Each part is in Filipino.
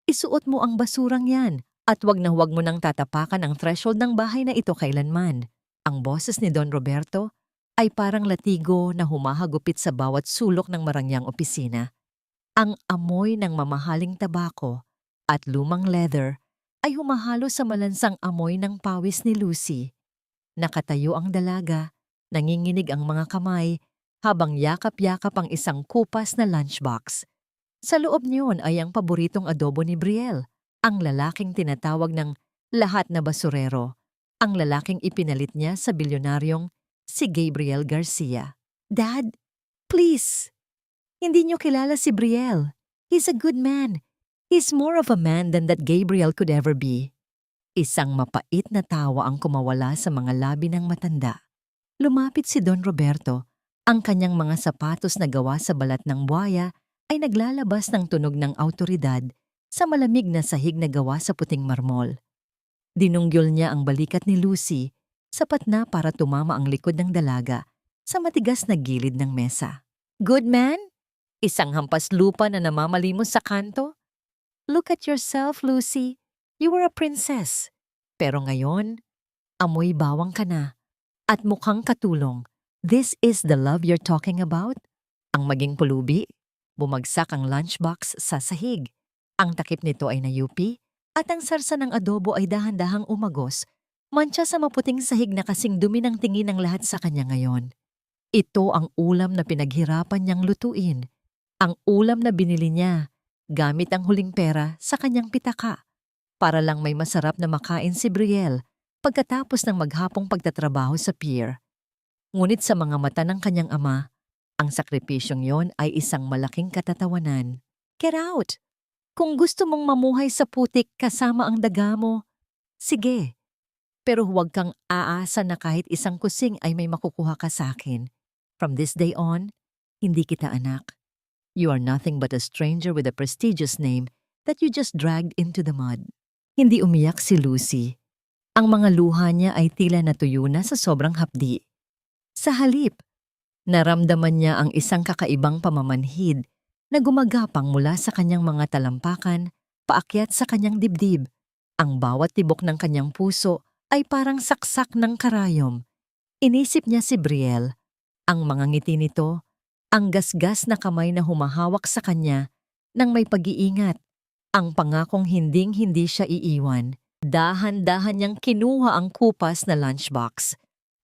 Isuot mo ang basurang yan at wag na huwag mo nang tatapakan ang threshold ng bahay na ito kailanman. Ang boses ni Don Roberto ay parang latigo na humahagupit sa bawat sulok ng marangyang opisina. Ang amoy ng mamahaling tabako at lumang leather ay humahalo sa malansang amoy ng pawis ni Lucy. Nakatayo ang dalaga, nanginginig ang mga kamay habang yakap-yakap ang isang kupas na lunchbox. Sa loob niyon ay ang paboritong adobo ni Brielle, ang lalaking tinatawag ng lahat na basurero, ang lalaking ipinalit niya sa bilyonaryong si Gabriel Garcia. Dad, please! Hindi niyo kilala si Brielle. He's a good man. He's more of a man than that Gabriel could ever be. Isang mapait na tawa ang kumawala sa mga labi ng matanda. Lumapit si Don Roberto. Ang kanyang mga sapatos na gawa sa balat ng buwaya ay naglalabas ng tunog ng awtoridad sa malamig na sahig na gawa sa puting marmol. Dinunggol niya ang balikat ni Lucy, sapat na para tumama ang likod ng dalaga sa matigas na gilid ng mesa. Good man? Isang hampas lupa na namamalimos sa kanto? Look at yourself, Lucy. You were a princess. Pero ngayon, amoy bawang ka na at mukhang katulong. This is the love you're talking about? Ang maging pulubi, bumagsak ang lunchbox sa sahig. Ang takip nito ay nayupi at ang sarsa ng adobo ay dahan-dahang umagos, mantsa sa maputing sahig na kasing dumi ng tingin ng lahat sa kanya ngayon. Ito ang ulam na pinaghirapan niyang lutuin. Ang ulam na binili niya gamit ang huling pera sa kanyang pitaka para lang may masarap na makain si Brielle pagkatapos ng maghapong pagtatrabaho sa pier. Ngunit sa mga mata ng kanyang ama, ang sakripisyong yon ay isang malaking katatawanan. Get out! Kung gusto mong mamuhay sa putik kasama ang daga mo, sige. Pero huwag kang aasa na kahit isang kusing ay may makukuha ka sa akin. From this day on, hindi kita anak. You are nothing but a stranger with a prestigious name that you just dragged into the mud. Hindi umiyak si Lucy. Ang mga luha niya ay tila natuyo na sa sobrang hapdi. Sa halip, naramdaman niya ang isang kakaibang pamamanhid na gumagapang mula sa kanyang mga talampakan, paakyat sa kanyang dibdib. Ang bawat tibok ng kanyang puso ay parang saksak ng karayom. Inisip niya si Brielle. Ang mga ngiti nito, ang gasgas na kamay na humahawak sa kanya nang may pag-iingat, ang pangakong hinding-hindi siya iiwan. Dahan-dahan niyang kinuha ang kupas na lunchbox.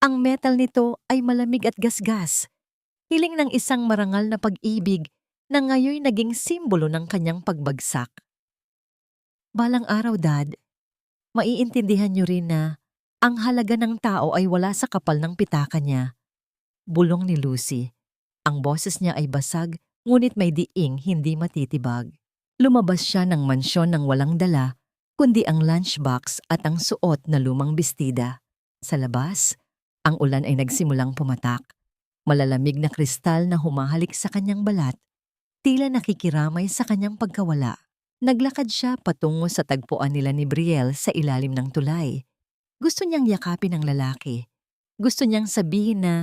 Ang metal nito ay malamig at gasgas. Hiling ng isang marangal na pag-ibig na ngayoy naging simbolo ng kanyang pagbagsak. Balang araw, Dad, maiintindihan niyo rin na ang halaga ng tao ay wala sa kapal ng pitaka niya. Bulong ni Lucy. Ang boses niya ay basag, ngunit may diing hindi matitibag. Lumabas siya ng mansyon ng walang dala, kundi ang lunchbox at ang suot na lumang bestida. Sa labas, ang ulan ay nagsimulang pumatak. Malalamig na kristal na humahalik sa kanyang balat, tila nakikiramay sa kanyang pagkawala. Naglakad siya patungo sa tagpuan nila ni Brielle sa ilalim ng tulay. Gusto niyang yakapin ang lalaki. Gusto niyang sabihin na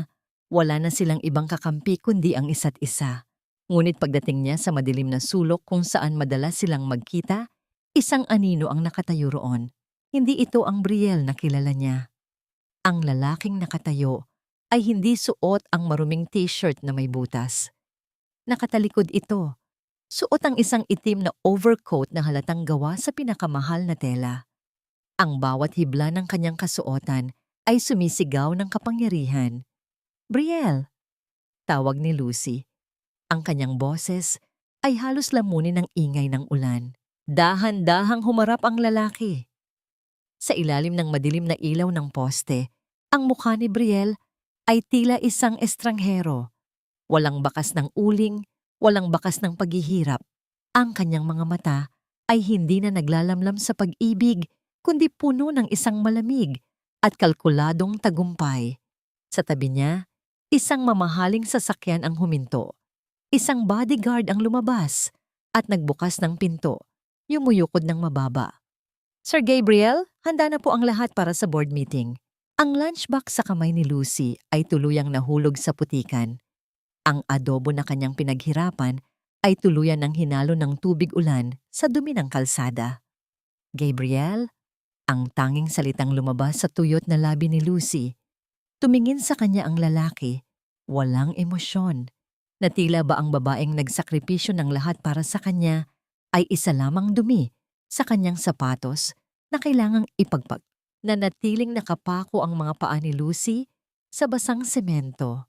wala na silang ibang kakampi kundi ang isa't isa. Ngunit pagdating niya sa madilim na sulok kung saan madalas silang magkita, isang anino ang nakatayo roon. Hindi ito ang Brielle na kilala niya. Ang lalaking nakatayo ay hindi suot ang maruming t-shirt na may butas. Nakatalikod ito. Suot ang isang itim na overcoat na halatang gawa sa pinakamahal na tela. Ang bawat hibla ng kanyang kasuotan ay sumisigaw ng kapangyarihan. Brielle, tawag ni Lucy. Ang kanyang boses ay halos lamunin ng ingay ng ulan. Dahan-dahang humarap ang lalaki. Sa ilalim ng madilim na ilaw ng poste, ang mukha ni Brielle ay tila isang estranghero. Walang bakas ng uling, walang bakas ng paghihirap. Ang kanyang mga mata ay hindi na naglalamlam sa pag-ibig, kundi puno ng isang malamig at kalkuladong tagumpay. Sa tabi niya, isang mamahaling sasakyan ang huminto. Isang bodyguard ang lumabas at nagbukas ng pinto, yumuyukod ng mababa. Sir Gabriel, handa na po ang lahat para sa board meeting. Ang lunchbox sa kamay ni Lucy ay tuluyang nahulog sa putikan. Ang adobo na kanyang pinaghirapan ay tuluyan ng hinalo ng tubig ulan sa dumi ng kalsada. Gabriel, ang tanging salitang lumabas sa tuyot na labi ni Lucy. Tumingin sa kanya ang lalaki, walang emosyon. Na tila ba ang babaeng nagsakripisyo ng lahat para sa kanya ay isa lamang dumi sa kanyang sapatos na kailangang ipagpag. Nanatiling nakapako ang mga paa ni Lucy sa basang semento.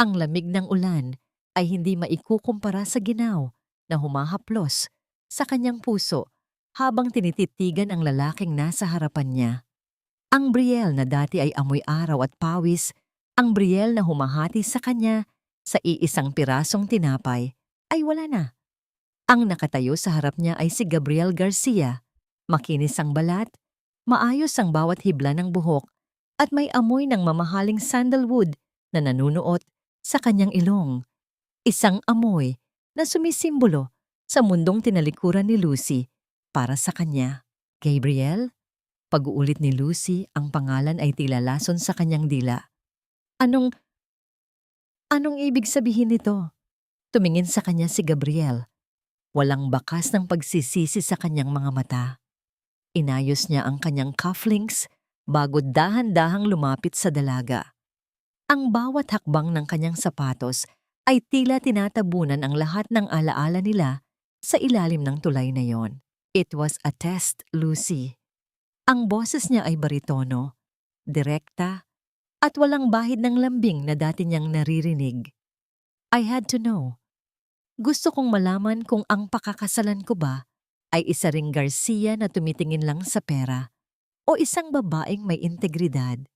Ang lamig ng ulan ay hindi maikukumpara sa ginaw na humahaplos sa kanyang puso habang tinititigan ang lalaking nasa harapan niya. Ang Brielle na dati ay amoy araw at pawis, ang Brielle na humahati sa kanya sa iisang pirasong tinapay, ay wala na. Ang nakatayo sa harap niya ay si Gabriel Garcia. Makinis ang balat, maayos ang bawat hibla ng buhok, at may amoy ng mamahaling sandalwood na nanunuot sa kanyang ilong. Isang amoy na sumisimbolo sa mundong tinalikuran ni Lucy para sa kanya. Gabriel? Pag-uulit ni Lucy, ang pangalan ay tila lason sa kanyang dila. Anong ibig sabihin nito? Tumingin sa kanya si Gabriel. Walang bakas ng pagsisisi sa kanyang mga mata. Inayos niya ang kanyang cufflinks bago dahan-dahang lumapit sa dalaga. Ang bawat hakbang ng kanyang sapatos ay tila tinatabunan ang lahat ng alaala nila sa ilalim ng tulay na yon. It was a test, Lucy. Ang boses niya ay baritono, direkta, at walang bahid ng lambing na dati niyang naririnig. I had to know. Gusto kong malaman kung ang pakakasalan ko ba ay isa ring Garcia na tumitingin lang sa pera o isang babaeng may integridad.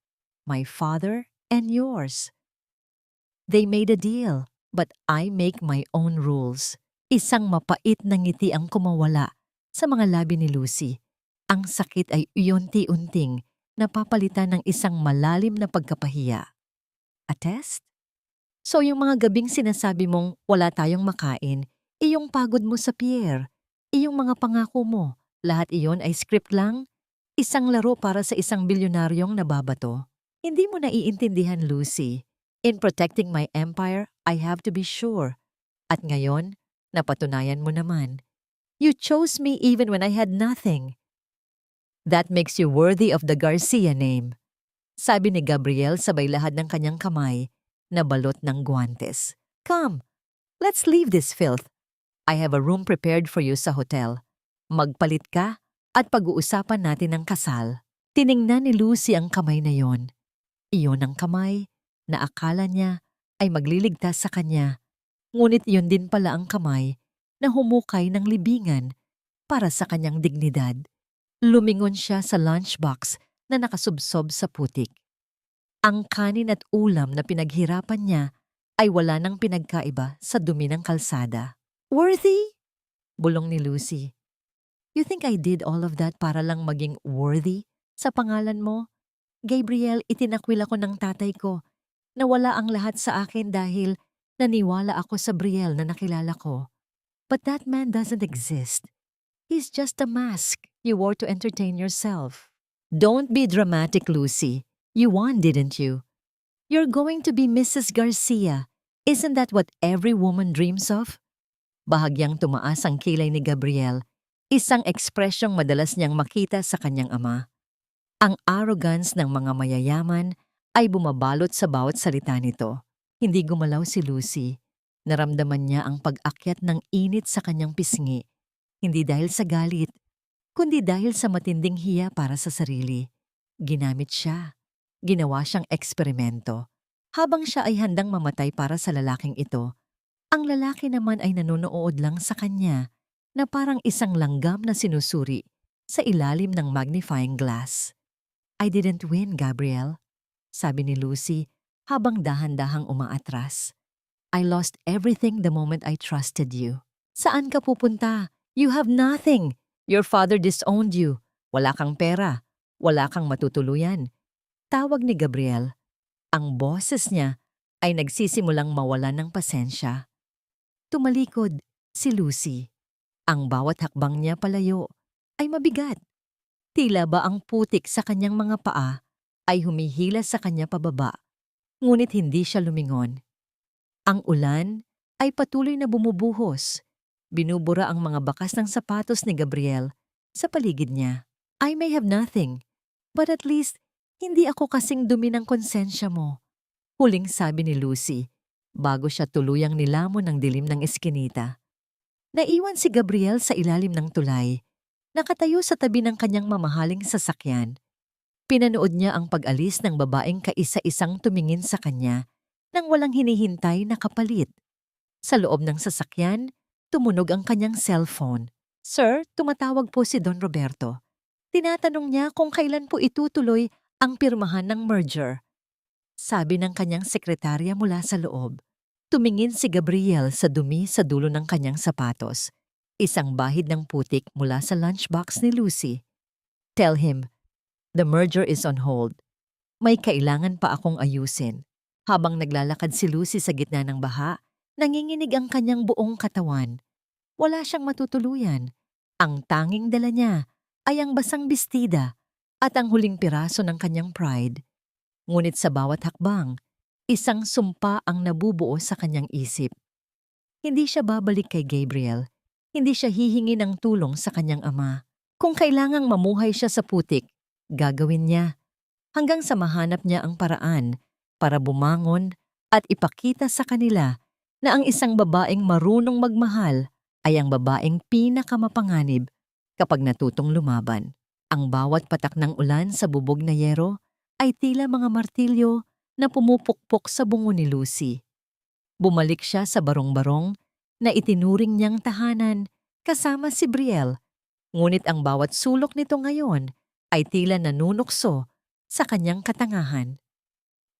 My father and yours. They made a deal, but I make my own rules. Isang mapait na ngiti ang kumawala sa mga labi ni Lucy. Ang sakit ay unti-unting napapalitan ng isang malalim na pagkapahiya. A test? So yung mga gabing sinasabi mong wala tayong makain, iyong pagod mo sa pier, iyong mga pangako mo, lahat iyon ay script lang? Isang laro para sa isang bilyonaryong nababato? Hindi mo naiintindihan, Lucy. In protecting my empire, I have to be sure. At ngayon, napatunayan mo naman. You chose me even when I had nothing. That makes you worthy of the Garcia name. Sabi ni Gabriel sabay lahad ng kanyang kamay na balot ng guwantes. Come, let's leave this filth. I have a room prepared for you sa hotel. Magpalit ka at pag-uusapan natin ang kasal. Tiningnan ni Lucy ang kamay na yon. Iyon ang kamay na akala niya ay magliligtas sa kanya. Ngunit iyon din pala ang kamay na humukay ng libingan para sa kanyang dignidad. Lumingon siya sa lunchbox na nakasubsob sa putik. Ang kanin at ulam na pinaghirapan niya ay wala nang pinagkaiba sa dumi ng kalsada. Worthy? Bulong ni Lucy. You think I did all of that para lang maging worthy sa pangalan mo? Gabriel, itinakwil ako ng tatay ko na wala ang lahat sa akin dahil naniwala ako sa Brielle na nakilala ko. But that man doesn't exist. He's just a mask you wore to entertain yourself. Don't be dramatic, Lucy. You won, didn't you? You're going to be Mrs. Garcia. Isn't that what every woman dreams of? Bahagyang tumaas ang kilay ni Gabriel, isang ekspresyong madalas niyang makita sa kanyang ama. Ang arrogance ng mga mayayaman ay bumabalot sa bawat salita nito. Hindi gumalaw si Lucy. Naramdaman niya ang pag-akyat ng init sa kanyang pisngi. Hindi dahil sa galit, kundi dahil sa matinding hiya para sa sarili. Ginamit siya. Ginawa siyang eksperimento. Habang siya ay handang mamatay para sa lalaking ito, ang lalaki naman ay nanonood lang sa kanya na parang isang langgam na sinusuri sa ilalim ng magnifying glass. I didn't win, Gabriel, sabi ni Lucy habang dahan-dahang umaatras. I lost everything the moment I trusted you. Saan ka pupunta? You have nothing. Your father disowned you. Wala kang pera. Wala kang matutuluyan. Tawag ni Gabriel. Ang boses niya ay nagsisimulang mawalan ng pasensya. Tumalikod si Lucy. Ang bawat hakbang niya palayo ay mabigat. Tila ba ang putik sa kanyang mga paa ay humihila sa kanya pababa, ngunit hindi siya lumingon. Ang ulan ay patuloy na bumubuhos. Binubura ang mga bakas ng sapatos ni Gabriel sa paligid niya. I may have nothing, but at least hindi ako kasing dumi ng konsensya mo. Huling sabi ni Lucy bago siya tuluyang nilamon ng dilim ng eskinita. Naiwan si Gabriel sa ilalim ng tulay, nakatayo sa tabi ng kanyang mamahaling sasakyan. Pinanood niya ang pag-alis ng babaeng kaisa-isang tumingin sa kanya nang walang hinihintay na kapalit. Sa loob ng sasakyan, tumunog ang kanyang cellphone. Sir, tumatawag po si Don Roberto. Tinatanong niya kung kailan po itutuloy ang pirmahan ng merger. Sabi ng kanyang sekretarya mula sa loob. Tumingin si Gabriel sa dumi sa dulo ng kanyang sapatos. Isang bahid ng putik mula sa lunchbox ni Lucy. Tell him, the merger is on hold. May kailangan pa akong ayusin. Habang naglalakad si Lucy sa gitna ng baha, nanginginig ang kanyang buong katawan. Wala siyang matutuluyan. Ang tanging dala niya ay ang basang bestida at ang huling piraso ng kanyang pride. Ngunit sa bawat hakbang, isang sumpa ang nabubuo sa kanyang isip. Hindi siya babalik kay Gabriel. Hindi siya hihingi ng tulong sa kanyang ama. Kung kailangang mamuhay siya sa putik, gagawin niya. Hanggang sa mahanap niya ang paraan para bumangon at ipakita sa kanila na ang isang babaeng marunong magmahal ay ang babaeng pinakamapanganib kapag natutong lumaban. Ang bawat patak ng ulan sa bubog na yero ay tila mga martilyo na pumupukpok sa bungo ni Lucy. Bumalik siya sa barong-barong na itinuring niyang tahanan kasama si Brielle, ngunit ang bawat sulok nito ngayon ay tila nanunukso sa kanyang katangahan.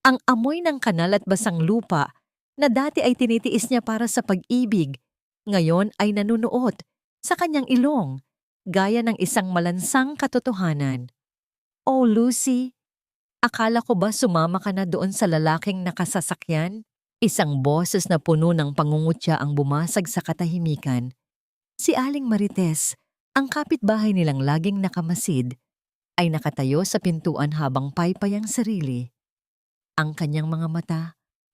Ang amoy ng kanal at basang lupa na dati ay tinitiis niya para sa pag-ibig, ngayon ay nanunuot sa kanyang ilong, gaya ng isang malansang katotohanan. Oh Lucy, akala ko ba sumama ka na doon sa lalaking nakasasakyan? Isang boses na puno ng pangungutya ang bumasag sa katahimikan. Si Aling Marites, ang kapitbahay nilang laging nakamasid, ay nakatayo sa pintuan habang paypay ang sarili. Ang kanyang mga mata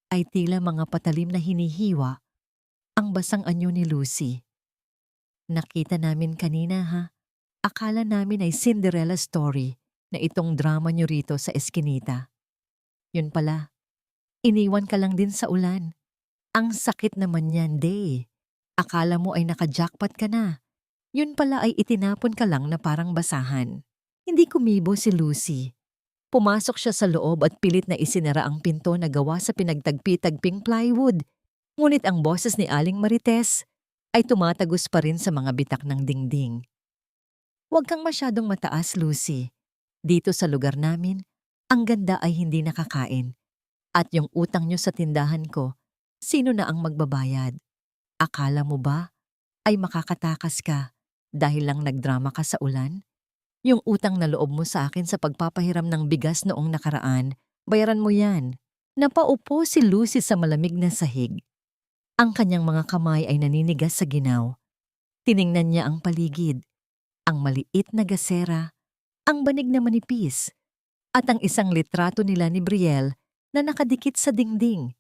ay tila mga patalim na hinihiwa. Ang basang anyo ni Lucy. Nakita namin kanina ha. Akala namin ay Cinderella story na itong drama nyo rito sa eskinita. Yun pala, iniwan ka lang din sa ulan. Ang sakit naman yan, Day. Akala mo ay naka-jackpot ka na. Yun pala ay itinapon ka lang na parang basahan. Hindi kumibo si Lucy. Pumasok siya sa loob at pilit na isinara ang pinto na gawa sa pinagtagpi-tagping plywood. Ngunit ang boses ni Aling Marites ay tumatagos pa rin sa mga bitak ng dingding. Huwag kang masyadong mataas, Lucy. Dito sa lugar namin, ang ganda ay hindi nakakain. At yung utang nyo sa tindahan ko, sino na ang magbabayad? Akala mo ba ay makakatakas ka dahil lang nagdrama ka sa ulan? Yung utang na loob mo sa akin sa pagpapahiram ng bigas noong nakaraan, bayaran mo yan. Napaupo si Lucy sa malamig na sahig. Ang kanyang mga kamay ay naninigas sa ginaw. Tiningnan niya ang paligid, ang maliit na gasera, ang banig na manipis, at ang isang litrato nila ni Brielle na nakadikit sa dingding.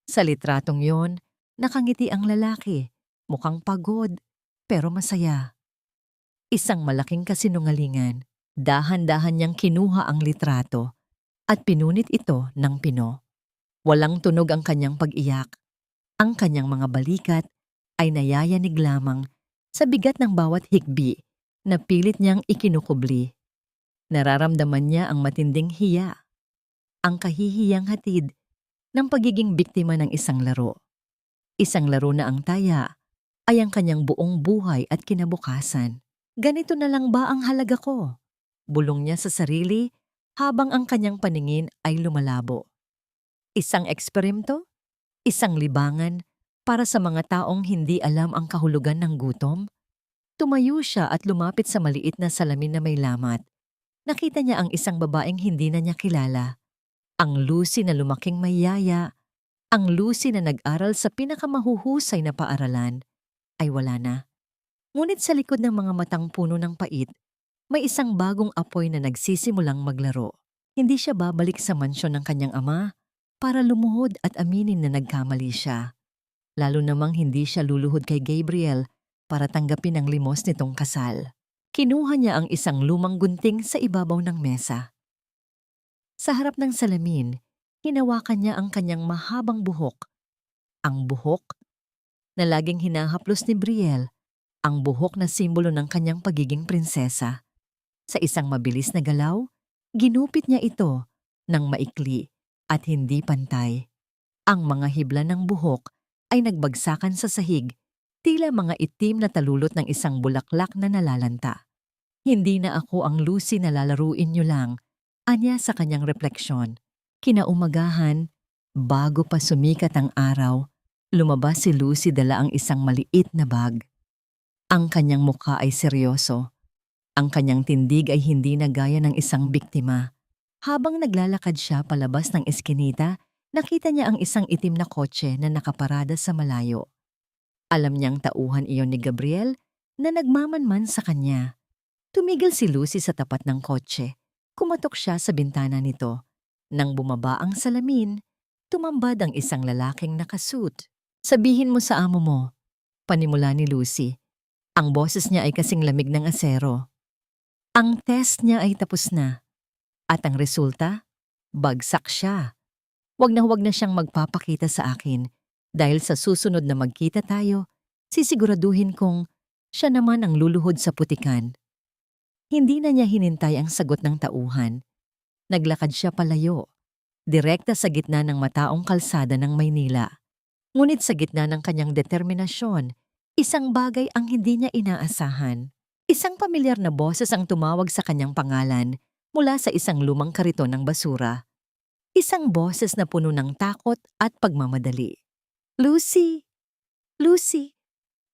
Sa litratong yon, nakangiti ang lalaki, mukhang pagod, pero masaya. Isang malaking kasinungalingan, dahan-dahan niyang kinuha ang litrato at pinunit ito ng pino. Walang tunog ang kanyang pag-iyak. Ang kanyang mga balikat ay nayayanig lamang sa bigat ng bawat higbi na pilit niyang ikinukubli. Nararamdaman niya ang matinding hiya, ang kahihiyang hatid ng pagiging biktima ng isang laro. Isang laro na ang taya ay ang kanyang buong buhay at kinabukasan. Ganito na lang ba ang halaga ko? Bulong niya sa sarili habang ang kanyang paningin ay lumalabo. Isang eksperimento? Isang libangan para sa mga taong hindi alam ang kahulugan ng gutom? Tumayo siya at lumapit sa maliit na salamin na may lamat. Nakita niya ang isang babaeng hindi na niya kilala. Ang Lucy na lumaking may yaya, ang Lucy na nag-aral sa pinakamahuhusay na paaralan, ay wala na. Ngunit sa likod ng mga matang puno ng pait, may isang bagong apoy na nagsisimulang maglaro. Hindi siya babalik sa mansyon ng kanyang ama para lumuhod at aminin na nagkamali siya. lalo namang hindi siya luluhod kay Gabriel para tanggapin ang limos nitong kasal. Kinuha niya ang isang lumang gunting sa ibabaw ng mesa. Sa harap ng salamin, hinawakan niya ang kanyang mahabang buhok. Ang buhok na laging hinahaplos ni Brielle, ang buhok na simbolo ng kanyang pagiging prinsesa. Sa isang mabilis na galaw, ginupit niya ito ng maikli at hindi pantay. Ang mga hibla ng buhok ay nagbagsakan sa sahig, tila mga itim na talulot ng isang bulaklak na nalalanta. Hindi na ako ang Lucy na lalaruin niyo lang, anya sa kanyang refleksyon. Kinaumagahan, bago pa sumikat ang araw, lumabas si Lucy dala ang isang maliit na bag. Ang kanyang mukha ay seryoso. Ang kanyang tindig ay hindi na gaya ng isang biktima. Habang naglalakad siya palabas ng eskinita, nakita niya ang isang itim na kotse na nakaparada sa malayo. Alam niyang tauhan iyon ni Gabriel na nagmamanman sa kanya. Tumigil si Lucy sa tapat ng kotse. Kumatok siya sa bintana nito. Nang bumaba ang salamin, tumambad ang isang lalaking nakasuit. "Sabihin mo sa amo mo," panimula ni Lucy. Ang boses niya ay kasing lamig ng asero. Ang test niya ay tapos na. At ang resulta? Bagsak siya. Huwag na siyang magpapakita sa akin dahil sa susunod na magkita tayo, sisiguraduhin kong siya naman ang luluhod sa putikan. Hindi na niya hinintay ang sagot ng tauhan. Naglakad siya palayo, direkta sa gitna ng mataong kalsada ng Maynila. Ngunit sa gitna ng kanyang determinasyon, isang bagay ang hindi niya inaasahan. Isang pamilyar na boses ang tumawag sa kanyang pangalan mula sa isang lumang kariton ng basura. Isang boses na puno ng takot at pagmamadali. "Lucy! Lucy!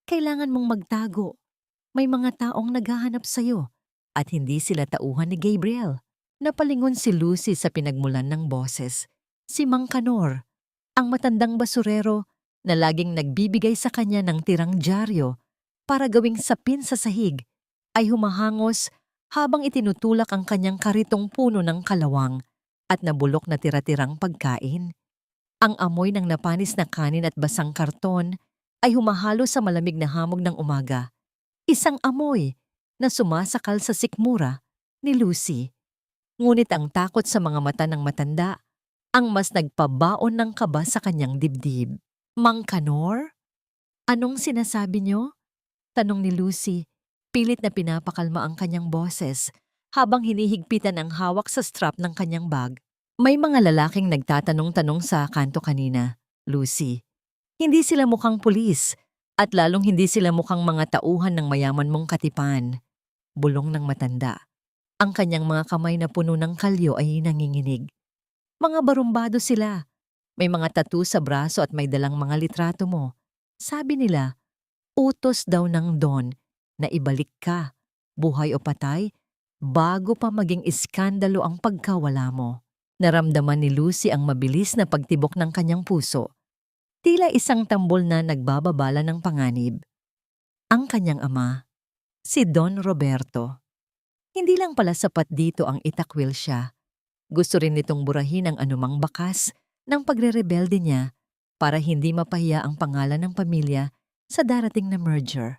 Kailangan mong magtago. May mga taong naghahanap sa'yo." At hindi sila tauhan ni Gabriel. Napalingon si Lucy sa pinagmulan ng boses. Si Mang Kanor, ang matandang basurero na laging nagbibigay sa kanya ng tirang dyaryo para gawing sapin sa sahig, ay humahangos habang itinutulak ang kanyang karitong puno ng kalawang at nabulok na tira-tirang pagkain. Ang amoy ng napanis na kanin at basang karton ay humahalo sa malamig na hamog ng umaga. Isang amoy na sumasakal sa sikmura ni Lucy. Ngunit ang takot sa mga mata ng matanda ang mas nagpabaon ng kaba sa kanyang dibdib. "Mang Kanor? Anong sinasabi niyo?" tanong ni Lucy, pilit na pinapakalma ang kanyang boses habang hinihigpitan ang hawak sa strap ng kanyang bag. "May mga lalaking nagtatanong-tanong sa kanto kanina, Lucy. Hindi sila mukhang pulis at lalong hindi sila mukhang mga tauhan ng mayaman mong katipan." Bulong ng matanda. Ang kanyang mga kamay na puno ng kalyo ay nanginginig. "Mga barumbado sila. May mga tattoo sa braso at may dalang mga litrato mo. Sabi nila, utos daw ng Don na ibalik ka, buhay o patay, bago pa maging iskandalo ang pagkawala mo." Naramdaman ni Lucy ang mabilis na pagtibok ng kanyang puso. Tila isang tambol na nagbababala ng panganib. Ang kanyang ama, si Don Roberto. Hindi lang pala sapat dito ang itakwil siya. Gusto rin nitong burahin ang anumang bakas ng pagrerebelde niya para hindi mapahiya ang pangalan ng pamilya sa darating na merger.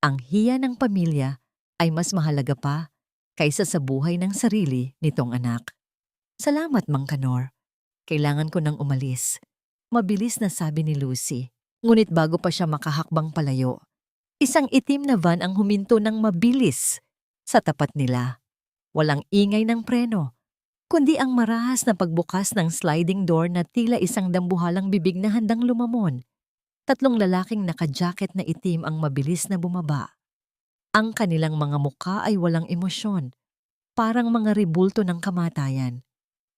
Ang hiya ng pamilya ay mas mahalaga pa kaysa sa buhay ng sarili nitong anak. "Salamat, Mang Kanor. Kailangan ko nang umalis," mabilis na sabi ni Lucy. Ngunit bago pa siya makahakbang palayo, isang itim na van ang huminto ng mabilis sa tapat nila. Walang ingay ng preno, kundi ang marahas na pagbukas ng sliding door na tila isang dambuhalang bibig na handang lumamon. 3 lalaking naka-jacket na itim ang mabilis na bumaba. Ang kanilang mga mukha ay walang emosyon, parang mga ribulto ng kamatayan.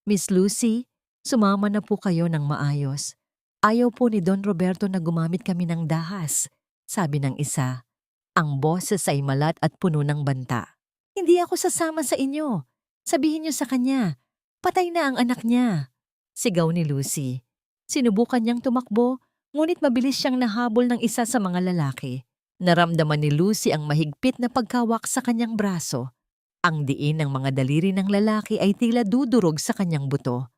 "Miss Lucy, sumama na po kayo ng maayos. Ayaw po ni Don Roberto na gumamit kami ng dahas," sabi ng isa. Ang boses ay malat at puno ng banta. "Hindi ako sasama sa inyo. Sabihin niyo sa kanya, patay na ang anak niya," sigaw ni Lucy. Sinubukan niyang tumakbo, ngunit mabilis siyang nahabol ng isa sa mga lalaki. Naramdaman ni Lucy ang mahigpit na pagkawak sa kanyang braso. Ang diin ng mga daliri ng lalaki ay tila dudurog sa kanyang buto.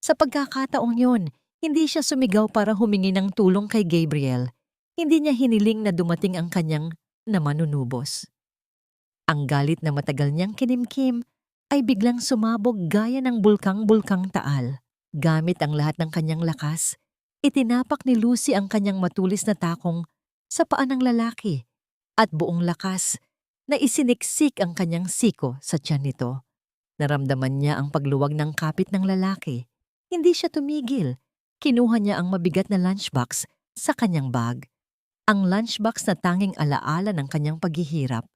Sa pagkakataong yon, Hindi siya sumigaw para humingi ng tulong kay Gabriel. Hindi niya hiniling na dumating ang kanyang na manunubos. Ang galit na matagal niyang kinimkim ay biglang sumabog gaya ng bulkang-bulkang Taal. Gamit ang lahat ng kanyang lakas, itinapak ni Lucy ang kanyang matulis na takong sa paa ng lalaki at buong lakas na isiniksik ang kanyang siko sa tiyan nito. Naramdaman niya ang pagluwag ng kapit ng lalaki. Hindi siya tumigil. Kinuha niya ang mabigat na lunchbox sa kanyang bag. Ang lunchbox na tanging alaala ng kanyang paghihirap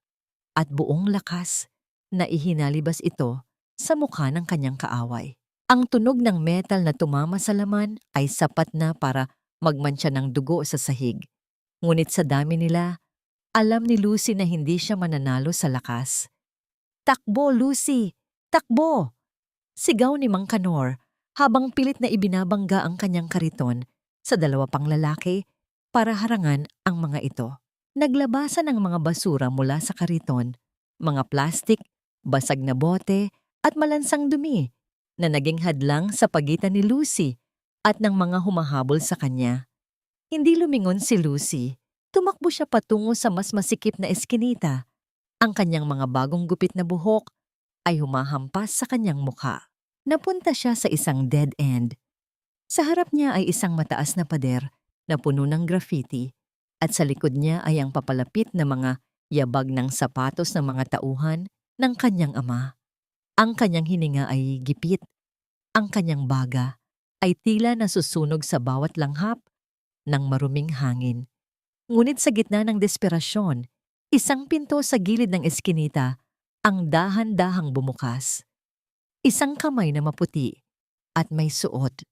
at buong lakas na ihinalibas ito sa mukha ng kanyang kaaway. Ang tunog ng metal na tumama sa laman ay sapat na para magmantsa ng dugo sa sahig. Ngunit sa dami nila, alam ni Lucy na hindi siya mananalo sa lakas. "Takbo, Lucy! Takbo!" Sigaw ni Mang Kanor habang pilit na ibinabangga ang kanyang kariton sa dalawa pang lalaki para harangan ang mga ito. Naglabasan ang mga basura mula sa kariton, mga plastik, basag na bote at malansang dumi na naging hadlang sa pagitan ni Lucy at ng mga humahabol sa kanya. Hindi lumingon si Lucy. Tumakbo siya patungo sa mas masikip na eskinita. Ang kanyang mga bagong gupit na buhok ay humahampas sa kanyang mukha. Napunta siya sa isang dead end. Sa harap niya ay isang mataas na pader na puno ng graffiti at sa likod niya ay ang papalapit na mga yabag ng sapatos ng mga tauhan ng kanyang ama. Ang kanyang hininga ay gipit. Ang kanyang baga ay tila nasusunog sa bawat langhap ng maruming hangin. Ngunit sa gitna ng desperasyon, isang pinto sa gilid ng eskinita ang dahan-dahang bumukas. Isang kamay na maputi at may suot.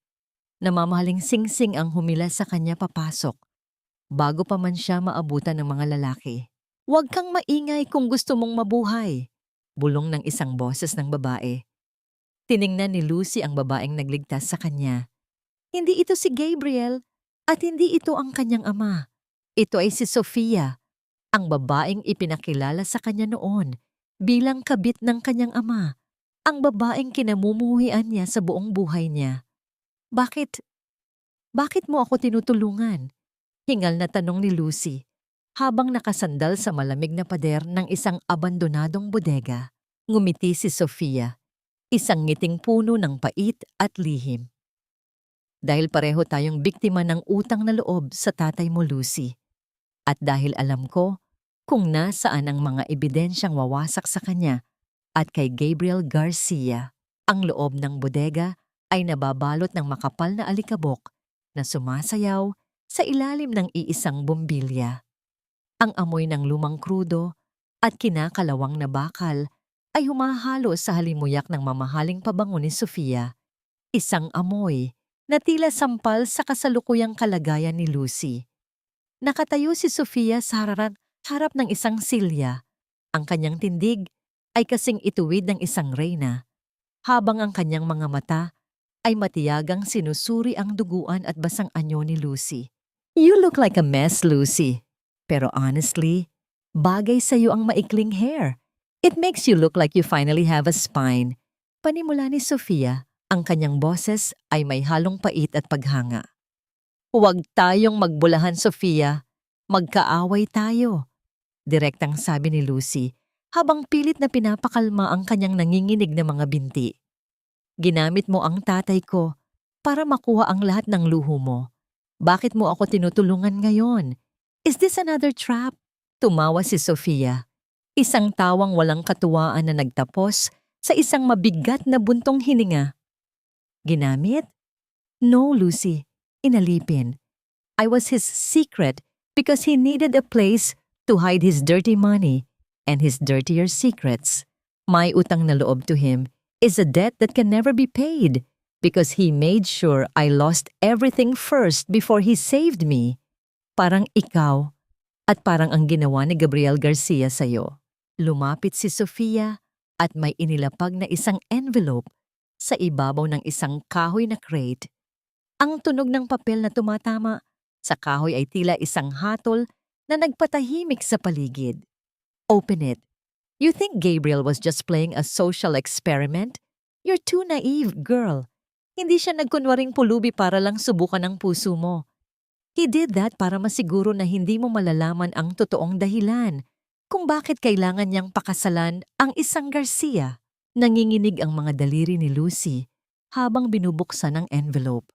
Namamahaling singsing ang humila sa kanya papasok bago pa man siya maabutan ng mga lalaki. "Huwag kang maingay kung gusto mong mabuhay," bulong ng isang boses ng babae. Tiningnan ni Lucy ang babaeng nagligtas sa kanya. Hindi ito si Gabriel at hindi ito ang kanyang ama. Ito ay si Sofia, ang babaeng ipinakilala sa kanya noon bilang kabit ng kanyang ama, ang babaeng kinamumuhian niya sa buong buhay niya. Bakit mo ako tinutulungan?" Hingal na tanong ni Lucy habang nakasandal sa malamig na pader ng isang abandonadong bodega. Ngumiti si Sofia, isang ngiting puno ng pait at lihim. "Dahil pareho tayong biktima ng utang na loob sa tatay mo, Lucy. At dahil alam ko kung nasaan ang mga ebidensyang wawasak sa kanya at kay Gabriel Garcia, ang loob ng bodega ay nababalot ng makapal na alikabok na sumasayaw sa ilalim ng iisang bombilya. Ang amoy ng lumang krudo at kinakalawang na bakal ay humahalo sa halimuyak ng mamahaling pabango ni Sofia, isang amoy na tila sampal sa kasalukuyang kalagayan ni Lucy. Nakatayo si Sofia sa harap ng isang silya. Ang kanyang tindig ay kasing ituwid ng isang reyna, habang ang kanyang mga mata ay matiyagang sinusuri ang duguan at basang anyo ni Lucy. "You look like a mess, Lucy. Pero honestly, bagay sa'yo ang maikling hair. It makes you look like you finally have a spine." Panimula ni Sofia, ang kanyang boses ay may halong pait at paghanga. "Huwag tayong magbulahan, Sofia. Magkaaway tayo," direktang sabi ni Lucy habang pilit na pinapakalma ang kanyang nanginginig na mga binti. "Ginamit mo ang tatay ko para makuha ang lahat ng luho mo. Bakit mo ako tinutulungan ngayon? Is this another trap?" Tumawa si Sofia, isang tawang walang katuwaan na nagtapos sa isang mabigat na buntong hininga. "Ginamit? No, Lucy. Inalipin. I was his secret because he needed a place to hide his dirty money and his dirtier secrets. My utang na loob to him is a debt that can never be paid because he made sure I lost everything first before he saved me. Parang ikaw at parang ang ginawa ni Gabriel Garcia sa'yo." Lumapit si Sofia at may inilapag na isang envelope sa ibabaw ng isang kahoy na crate. Ang tunog ng papel na tumatama sa kahoy ay tila isang hatol na nagpatahimik sa paligid. "Open it. You think Gabriel was just playing a social experiment? You're too naive, girl. Hindi siya nagkunwaring pulubi para lang subukan ang puso mo. He did that para masiguro na hindi mo malalaman ang totoong dahilan kung bakit kailangan niyang pakasalan ang isang Garcia. Nanginginig ang mga daliri ni Lucy habang binubuksan ang envelope.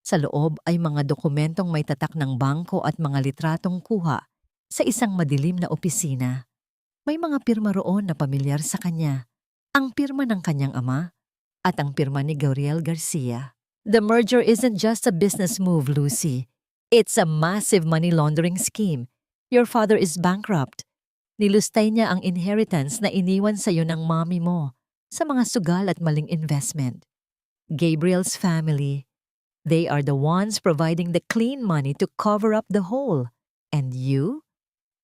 Sa loob ay mga dokumentong may tatak ng bangko at mga litratong kuha sa isang madilim na opisina. May mga pirma roon na pamilyar sa kanya. Ang pirma ng kanyang ama at ang pirma ni Gabriel Garcia. The merger isn't just a business move, Lucy. It's a massive money laundering scheme. Your father is bankrupt. Nilustay niya ang inheritance na iniwan sa iyo ng mommy mo sa mga sugal at maling investment. Gabriel's family, they are the ones providing the clean money to cover up the hole. And you?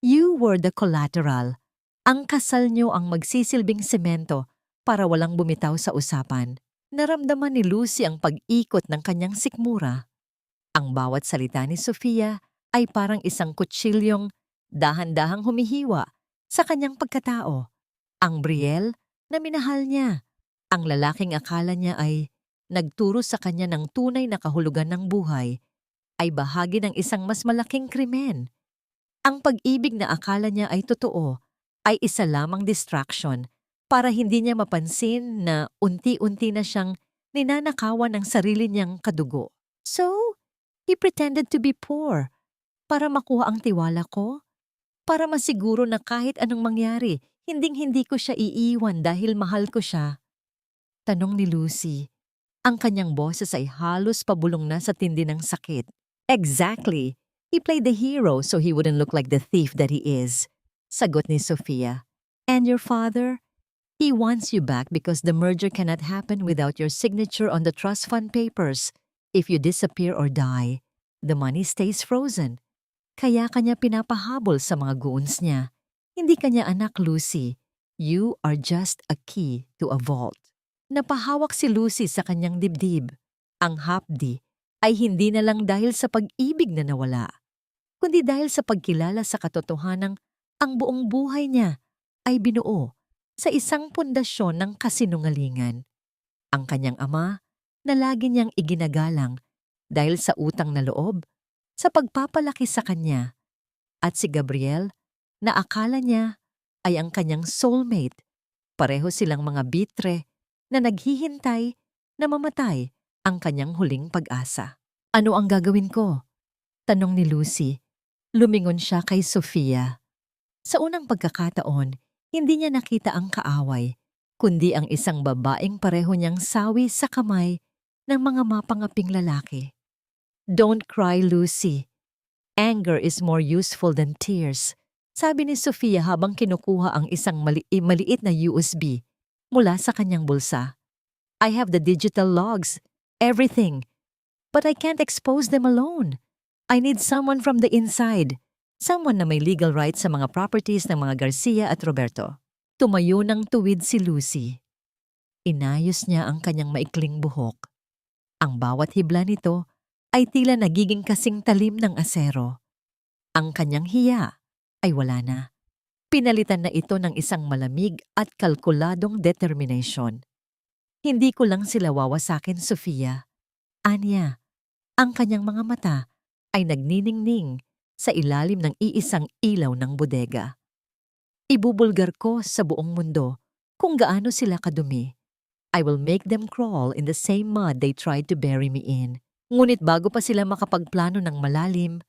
You were the collateral. Ang kasal niyo ang magsisilbing semento para walang bumitaw sa usapan. Naramdaman ni Lucy ang pag-ikot ng kanyang sikmura. Ang bawat salita ni Sofia ay parang isang kutsilyong dahan-dahang humihiwa sa kanyang pagkatao. Ang Brielle na minahal niya. Ang lalaking akala niya ay nagturo sa kanya ng tunay na kahulugan ng buhay ay bahagi ng isang mas malaking krimen. Ang pag-ibig na akala niya ay totoo ay isa lamang distraction para hindi niya mapansin na unti-unti na siyang ninanakawan ng sarili niyang kadugo. So, he pretended to be poor para makuha ang tiwala ko, para masiguro na kahit anong mangyari, hinding-hindi ko siya iiwan dahil mahal ko siya. Tanong ni Lucy. Ang kanyang boses ay halos pabulong na sa tindi ng sakit. Exactly. He played the hero so he wouldn't look like the thief that he is. Sagot ni Sofia. And your father? He wants you back because the merger cannot happen without your signature on the trust fund papers. If you disappear or die, the money stays frozen. Kaya kanya pinapahabol sa mga goons niya. Hindi kanya anak, Lucy. You are just a key to a vault. Napahawak si Lucy sa kanyang dibdib. Ang hapdi ay hindi na lang dahil sa pag-ibig na nawala, kundi dahil sa pagkilala sa katotohanang ang buong buhay niya ay binuo sa isang pundasyon ng kasinungalingan. Ang kanyang ama na lagi niyang iginagalang dahil sa utang na loob, sa pagpapalaki sa kanya, at si Gabriel na akala niya ay ang kanyang soulmate. Pareho silang mga bitre na naghihintay na mamatay ang kanyang huling pag-asa. Ano ang gagawin ko? Tanong ni Lucy. Lumingon siya kay Sofia. Sa unang pagkakataon, hindi niya nakita ang kaaway, kundi ang isang babaeng pareho niyang sawi sa kamay ng mga mapangaping lalaki. Don't cry, Lucy. Anger is more useful than tears. Sabi ni Sofia habang kinukuha ang isang maliit na USB mula sa kanyang bulsa. I have the digital logs, everything. But I can't expose them alone. I need someone from the inside. Someone na may legal rights sa mga properties ng mga Garcia at Roberto. Tumayo ng tuwid si Lucy. Inayos niya ang kanyang maikling buhok. Ang bawat hibla nito ay tila nagiging kasing talim ng asero. Ang kanyang hiya ay wala na. Pinalitan na ito ng isang malamig at kalkuladong determination. Hindi ko lang sila wawasakin, Sofia. Anya, ang kanyang mga mata ay nagniningning sa ilalim ng iisang ilaw ng bodega. Ibubulgar ko sa buong mundo kung gaano sila kadumi. I will make them crawl in the same mud they tried to bury me in. Ngunit bago pa sila makapagplano ng malalim,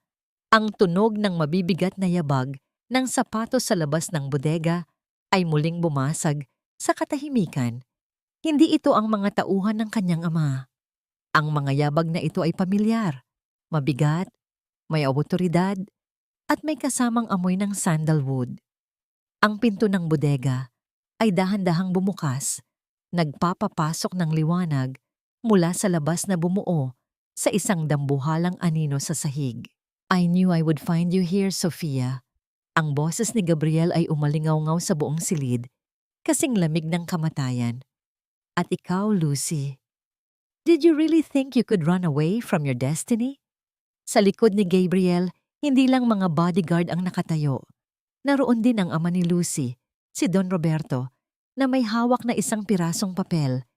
ang tunog ng mabibigat na yabag ng sapatos sa labas ng bodega ay muling bumasag sa katahimikan. Hindi ito ang mga tauhan ng kanyang ama. Ang mga yabag na ito ay pamilyar, mabigat, may awtoridad, at may kasamang amoy ng sandalwood. Ang pinto ng bodega ay dahan-dahang bumukas, nagpapapasok ng liwanag mula sa labas na bumuo sa isang dambuhalang anino sa sahig. I knew I would find you here, Sofia. Ang boses ni Gabriel ay umalingaw-ngaw sa buong silid, kasing lamig ng kamatayan. At ikaw, Lucy, did you really think you could run away from your destiny? Sa likod ni Gabriel, hindi lang mga bodyguard ang nakatayo. Naroon din ang ama ni Lucy, si Don Roberto, na may hawak na isang pirasong papel,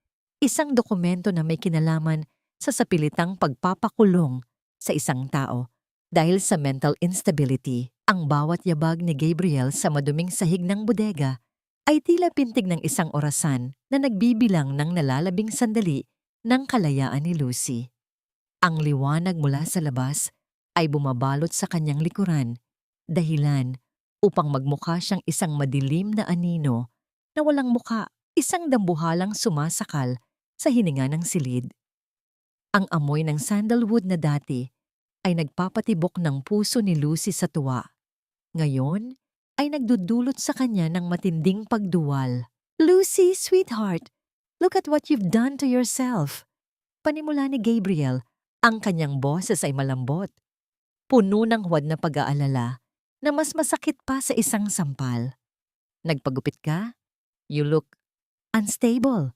Isang dokumento na may kinalaman sa sapilitang pagpapakulong sa isang tao dahil sa mental instability. Ang bawat yabag ni Gabriel sa maduming sahig ng bodega ay tila pintig ng isang orasan na nagbibilang ng nalalabing sandali ng kalayaan ni Lucy. Ang liwanag mula sa labas ay bumabalot sa kanyang likuran, dahilan upang magmukha siyang isang madilim na anino na walang muka, isang dambuhalang sumasakal sa hininga ng silid. Ang amoy ng sandalwood na dati ay nagpapatibok ng puso ni Lucy sa tuwa. Ngayon ay nagdudulot sa kanya ng matinding pagduwal. "Lucy, sweetheart, look at what you've done to yourself." Panimula ni Gabriel, ang kanyang boses ay malambot, puno ng huwad na pag-aalala na mas masakit pa sa isang sampal. "Nagpagupit ka? You look unstable.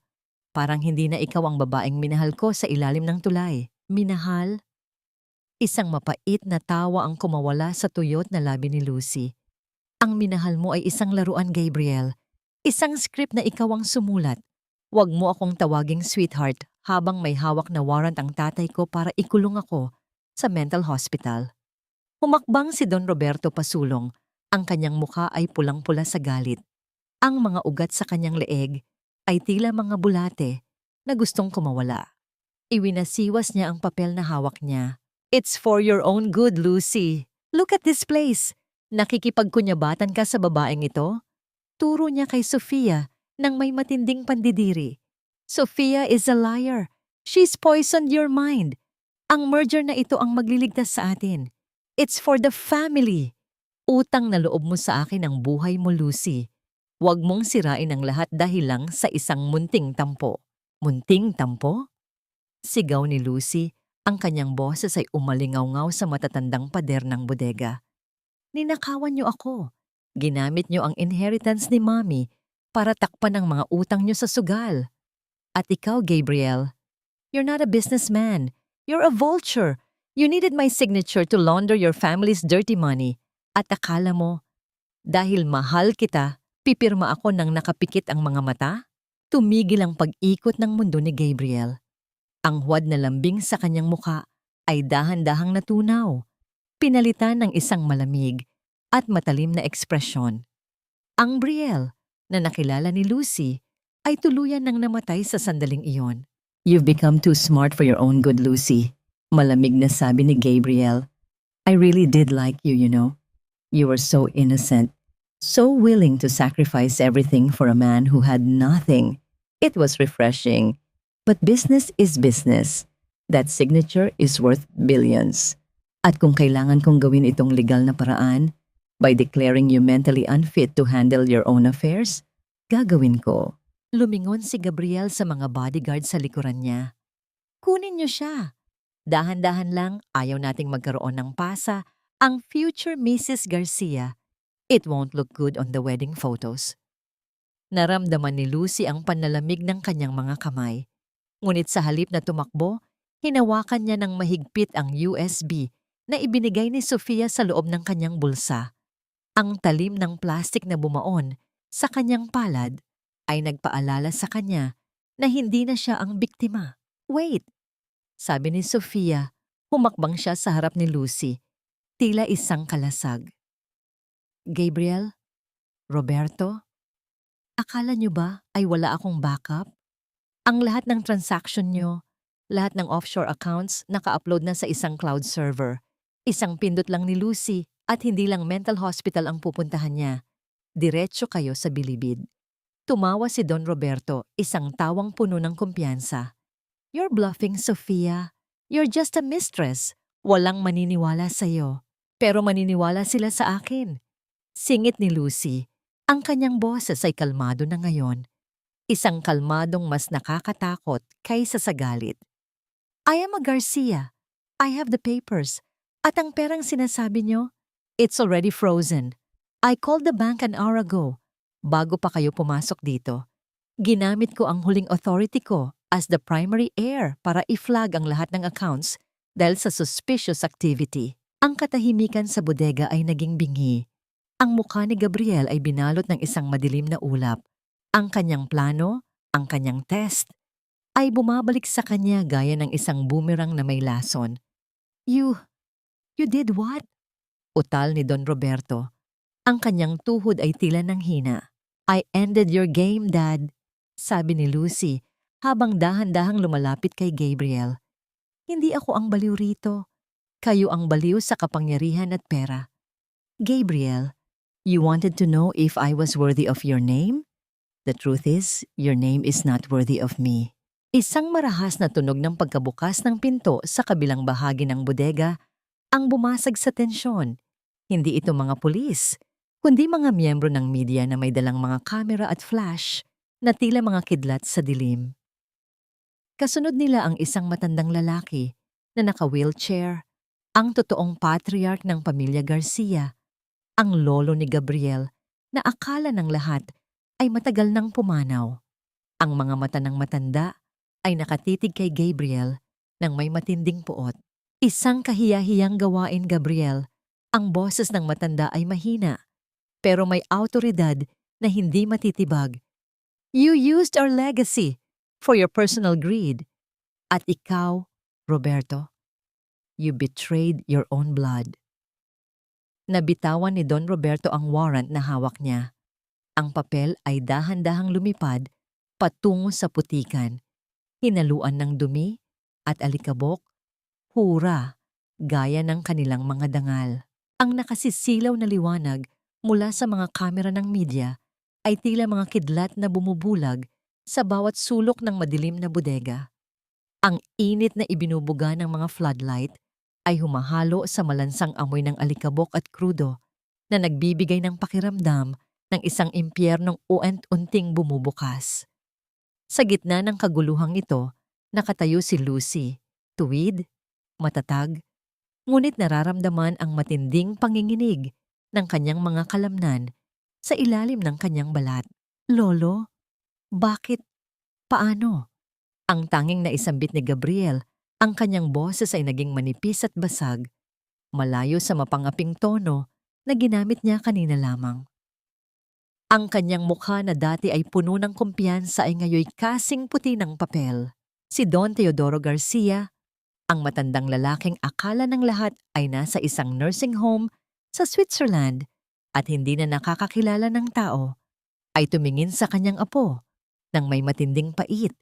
Parang hindi na ikaw ang babaeng minahal ko sa ilalim ng tulay." "Minahal?" Isang mapait na tawa ang kumawala sa tuyot na labi ni Lucy. "Ang minahal mo ay isang laruan, Gabriel. Isang script na ikaw ang sumulat. Huwag mo akong tawaging sweetheart habang may hawak na warrant ang tatay ko para ikulong ako sa mental hospital." Humakbang si Don Roberto pasulong. Ang kanyang mukha ay pulang-pula sa galit. Ang mga ugat sa kanyang leeg ay tila mga bulate na gustong kumawala. Iwinasiwas niya ang papel na hawak niya. "It's for your own good, Lucy. Look at this place. Nakikipagkunyabatan ka sa babaeng ito?" Turo niya kay Sofia nang may matinding pandidiri. "Sofia is a liar. She's poisoned your mind. Ang merger na ito ang magliligtas sa atin. It's for the family. Utang na loob mo sa akin ang buhay mo, Lucy. Huwag mong sirain ang lahat dahil lang sa isang munting tampo." "Munting tampo?" Sigaw ni Lucy. Ang kanyang boses ay umalingaw-ngaw sa matatandang pader ng bodega. "Ninakawan niyo ako. Ginamit niyo ang inheritance ni Mommy para takpan ang mga utang niyo sa sugal. At ikaw, Gabriel, you're not a businessman. You're a vulture. You needed my signature to launder your family's dirty money. At akala mo, dahil mahal kita, pipirma ako nang nakapikit ang mga mata?" Tumigil ang pag-ikot ng mundo ni Gabriel. Ang huwad na lambing sa kanyang muka ay dahan-dahang natunaw, pinalitan ng isang malamig at matalim na ekspresyon. Ang Brielle na nakilala ni Lucy ay tuluyan nang namatay sa sandaling iyon. "You've become too smart for your own good, Lucy." Malamig na sabi ni Gabriel. "I really did like you, you know. You were so innocent, so willing to sacrifice everything for a man who had nothing. It was refreshing. But business is business. That signature is worth billions. At kung kailangan kong gawin itong legal na paraan, by declaring you mentally unfit to handle your own affairs, gagawin ko." Lumingon si Gabriel sa mga bodyguard sa likuran niya. "Kunin niyo siya. Dahan-dahan lang, ayaw nating magkaroon ng pasa ang future Mrs. Garcia. It won't look good on the wedding photos." Naramdaman ni Lucy ang panlalamig ng kanyang mga kamay. Ngunit sa halip na tumakbo, hinawakan niya ng mahigpit ang USB na ibinigay ni Sofia sa loob ng kanyang bulsa. Ang talim ng plastik na bumaon sa kanyang palad ay nagpaalala sa kanya na hindi na siya ang biktima. "Wait," sabi ni Sofia. Humakbang siya sa harap ni Lucy, tila isang kalasag. "Gabriel? Roberto? Akala niyo ba ay wala akong backup? Ang lahat ng transaction niyo, lahat ng offshore accounts naka-upload na sa isang cloud server. Isang pindot lang ni Lucy at hindi lang mental hospital ang pupuntahan niya. Diretso kayo sa bilibid." Tumawa si Don Roberto, isang tawang puno ng kumpiyansa. "You're bluffing, Sofia. You're just a mistress. Walang maniniwala sa'yo. Pero maniniwala sila sa akin." Singit ni Lucy. Ang kanyang boses ay kalmado na ngayon. Isang kalmadong mas nakakatakot kaysa sa galit. "I am a Garcia. I have the papers. At ang perang sinasabi niyo, it's already frozen. I called the bank an hour ago, bago pa kayo pumasok dito. Ginamit ko ang huling authority ko as the primary heir para i-flag ang lahat ng accounts dahil sa suspicious activity." Ang katahimikan sa bodega ay naging bingi. Ang mukha ni Gabriel ay binalot ng isang madilim na ulap. Ang kanyang plano, ang kanyang test, ay bumabalik sa kanya gaya ng isang boomerang na may lason. You did what? Utal ni Don Roberto. Ang kanyang tuhod ay tila ng hina. I ended your game, Dad, sabi ni Lucy habang dahan-dahang lumalapit kay Gabriel. Hindi ako ang baliw rito. Kayo ang baliw sa kapangyarihan at pera. Gabriel, you wanted to know if I was worthy of your name? The truth is, your name is not worthy of me. Isang marahas na tunog ng pagkabukas ng pinto sa kabilang bahagi ng bodega ang bumasag sa tensyon. Hindi ito mga pulis, kundi mga miyembro ng media na may dalang mga kamera at flash na tila mga kidlat sa dilim. Kasunod nila ang isang matandang lalaki na naka-wheelchair, ang totoong patriarch ng pamilya Garcia, ang lolo ni Gabriel na akala ng lahat ay matagal nang pumanaw. Ang mga mata ng matanda ay nakatitig kay Gabriel nang may matinding puot. Isang kahiya-hiyang gawain, Gabriel. Ang boses ng matanda ay mahina, pero may awtoridad na hindi matitibag. You used our legacy for your personal greed. At ikaw, Roberto, you betrayed your own blood. Nabitawan ni Don Roberto ang warrant na hawak niya. Ang papel ay dahan-dahang lumipad patungo sa putikan. Hinaluan ng dumi at alikabok, hura, gaya ng kanilang mga dangal. Ang nakasisilaw na liwanag mula sa mga kamera ng media ay tila mga kidlat na bumubulag sa bawat sulok ng madilim na bodega. Ang init na ibinubuga ng mga floodlight ay humahalo sa malansang amoy ng alikabok at krudo na nagbibigay ng pakiramdam ng isang impyernong uent-unting bumubukas. Sa gitna ng kaguluhang ito, nakatayo si Lucy, tuwid, matatag, ngunit nararamdaman ang matinding panginginig ng kanyang mga kalamnan sa ilalim ng kanyang balat. Lolo, bakit? Paano? Ang tanging naisambit ni Gabriel, ang kanyang boses ay naging manipis at basag, malayo sa mapangaping tono na ginamit niya kanina lamang. Ang kanyang mukha na dati ay puno ng kumpiyansa ay ngayoy kasing puti ng papel. Si Don Teodoro Garcia, ang matandang lalaking akala ng lahat ay nasa isang nursing home sa Switzerland at hindi na nakakakilala ng tao, ay tumingin sa kanyang apo nang may matinding pait.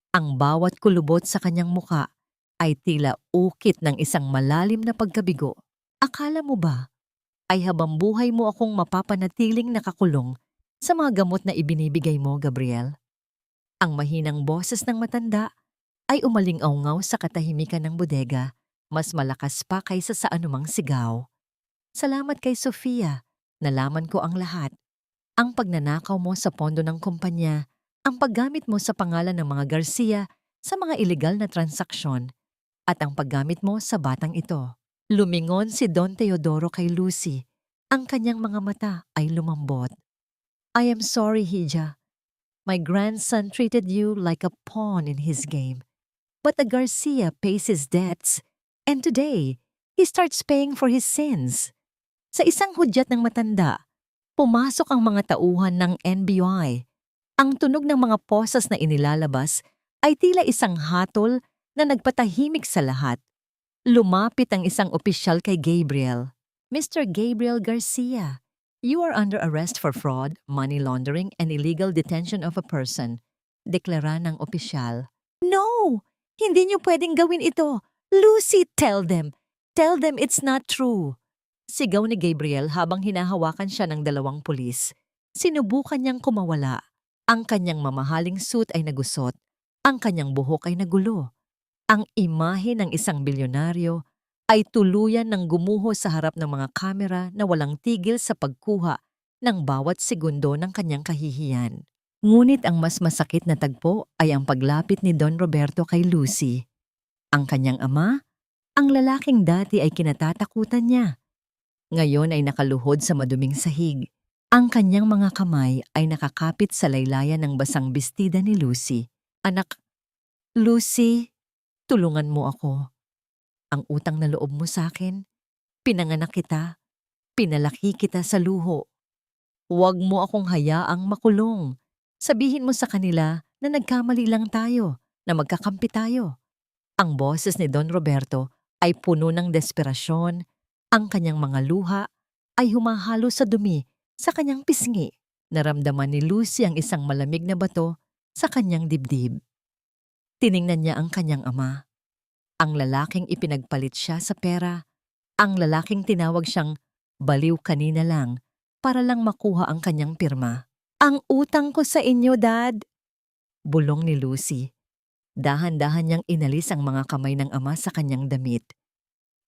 Ang bawat kulubot sa kanyang muka ay tila ukit ng isang malalim na pagkabigo. Akala mo ba ay habang buhay mo akong mapapanatiling nakakulong sa mga gamot na ibinibigay mo, Gabriel? Ang mahinang boses ng matanda ay umaling-awngaw sa katahimikan ng bodega, mas malakas pa kaysa sa anumang sigaw. Salamat kay Sofia, nalaman ko ang lahat. Ang pagnanakaw mo sa pondo ng kumpanya, ang paggamit mo sa pangalan ng mga Garcia sa mga ilegal na transaksyon, at ang paggamit mo sa batang ito. Lumingon si Don Teodoro kay Lucy. Ang kanyang mga mata ay lumambot. I am sorry, Hija. My grandson treated you like a pawn in his game. But the Garcia pays his debts, and today, he starts paying for his sins. Sa isang hudyat ng matanda, pumasok ang mga tauhan ng NBI. Ang tunog ng mga posas na inilalabas ay tila isang hatol na nagpatahimik sa lahat. Lumapit ang isang opisyal kay Gabriel. Mr. Gabriel Garcia, you are under arrest for fraud, money laundering, and illegal detention of a person, deklara ng opisyal. No! Hindi niyo pwedeng gawin ito! Lucy, tell them! Tell them it's not true! Sigaw ni Gabriel habang hinahawakan siya ng dalawang pulis. Sinubukan niyang kumawala. Ang kanyang mamahaling suit ay nagusot. Ang kanyang buhok ay nagulo. Ang imahe ng isang bilyonaryo ay tuluyan ng gumuho sa harap ng mga kamera na walang tigil sa pagkuha ng bawat segundo ng kanyang kahihiyan. Ngunit ang mas masakit na tagpo ay ang paglapit ni Don Roberto kay Lucy. Ang kanyang ama, ang lalaking dati ay kinatatakutan niya. Ngayon ay nakaluhod sa maduming sahig. Ang kanyang mga kamay ay nakakapit sa laylayan ng basang bestida ni Lucy. Anak, Lucy, tulungan mo ako. Ang utang na loob mo sa akin, pinanganak kita, pinalaki kita sa luho. Huwag mo akong hayaang makulong. Sabihin mo sa kanila na nagkamali lang tayo. na magkakampi tayo. Ang boses ni Don Roberto ay puno ng desperasyon. Ang kanyang mga luha ay humahalo sa dumi sa kanyang pisngi. Naramdaman ni Lucy ang isang malamig na bato sa kanyang dibdib. Tiningnan niya ang kanyang ama. Ang lalaking ipinagpalit siya sa pera. Ang lalaking tinawag siyang baliw kanina lang para lang makuha ang kanyang pirma. "Ang utang ko sa inyo, Dad!" bulong ni Lucy. Dahan-dahan niyang inalis ang mga kamay ng ama sa kanyang damit.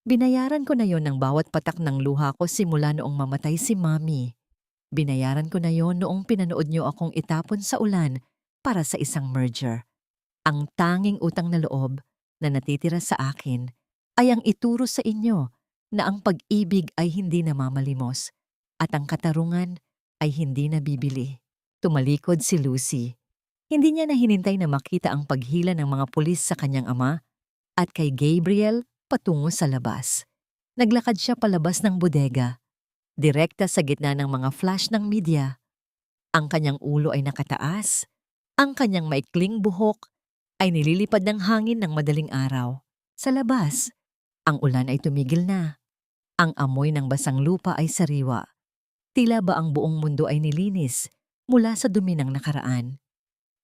"Binayaran ko na yon ng bawat patak ng luha ko simula noong mamatay si Mami. Binayaran ko na yon noong pinanood niyo akong itapon sa ulan para sa isang merger. Ang tanging utang na loob na natitira sa akin ay ang ituro sa inyo na ang pag-ibig ay hindi namamalimos at ang katarungan ay hindi nabibili." Tumalikod si Lucy. Hindi niya na hinintay na makita ang paghila ng mga pulis sa kanyang ama at kay Gabriel patungo sa labas. Naglakad siya palabas ng bodega, direkta sa gitna ng mga flash ng media. Ang kanyang ulo ay nakataas, ang kanyang maikling buhok ay nililipad ng hangin ng madaling araw. Sa labas, ang ulan ay tumigil na. Ang amoy ng basang lupa ay sariwa. Tila ba ang buong mundo ay nilinis mula sa dumi ng nakaraan.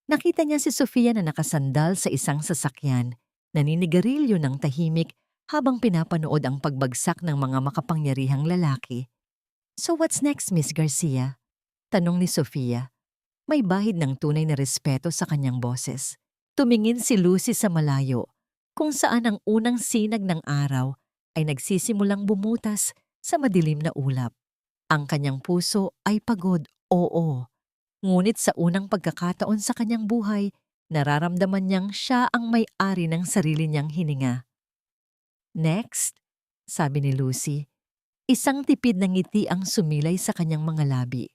Nakita niya si Sofia na nakasandal sa isang sasakyan, naninigarilyo ng tahimik habang pinapanood ang pagbagsak ng mga makapangyarihang lalaki. "So what's next, Miss Garcia?" tanong ni Sofia. May bahid ng tunay na respeto sa kanyang boses. Tumingin si Lucy sa malayo, kung saan ang unang sinag ng araw ay nagsisimulang bumutas sa madilim na ulap. Ang kanyang puso ay pagod, oo. Ngunit sa unang pagkakataon sa kanyang buhay, nararamdaman niyang siya ang may-ari ng sarili niyang hininga. "Next," sabi ni Lucy. Isang tipid na ngiti ang sumilay sa kanyang mga labi.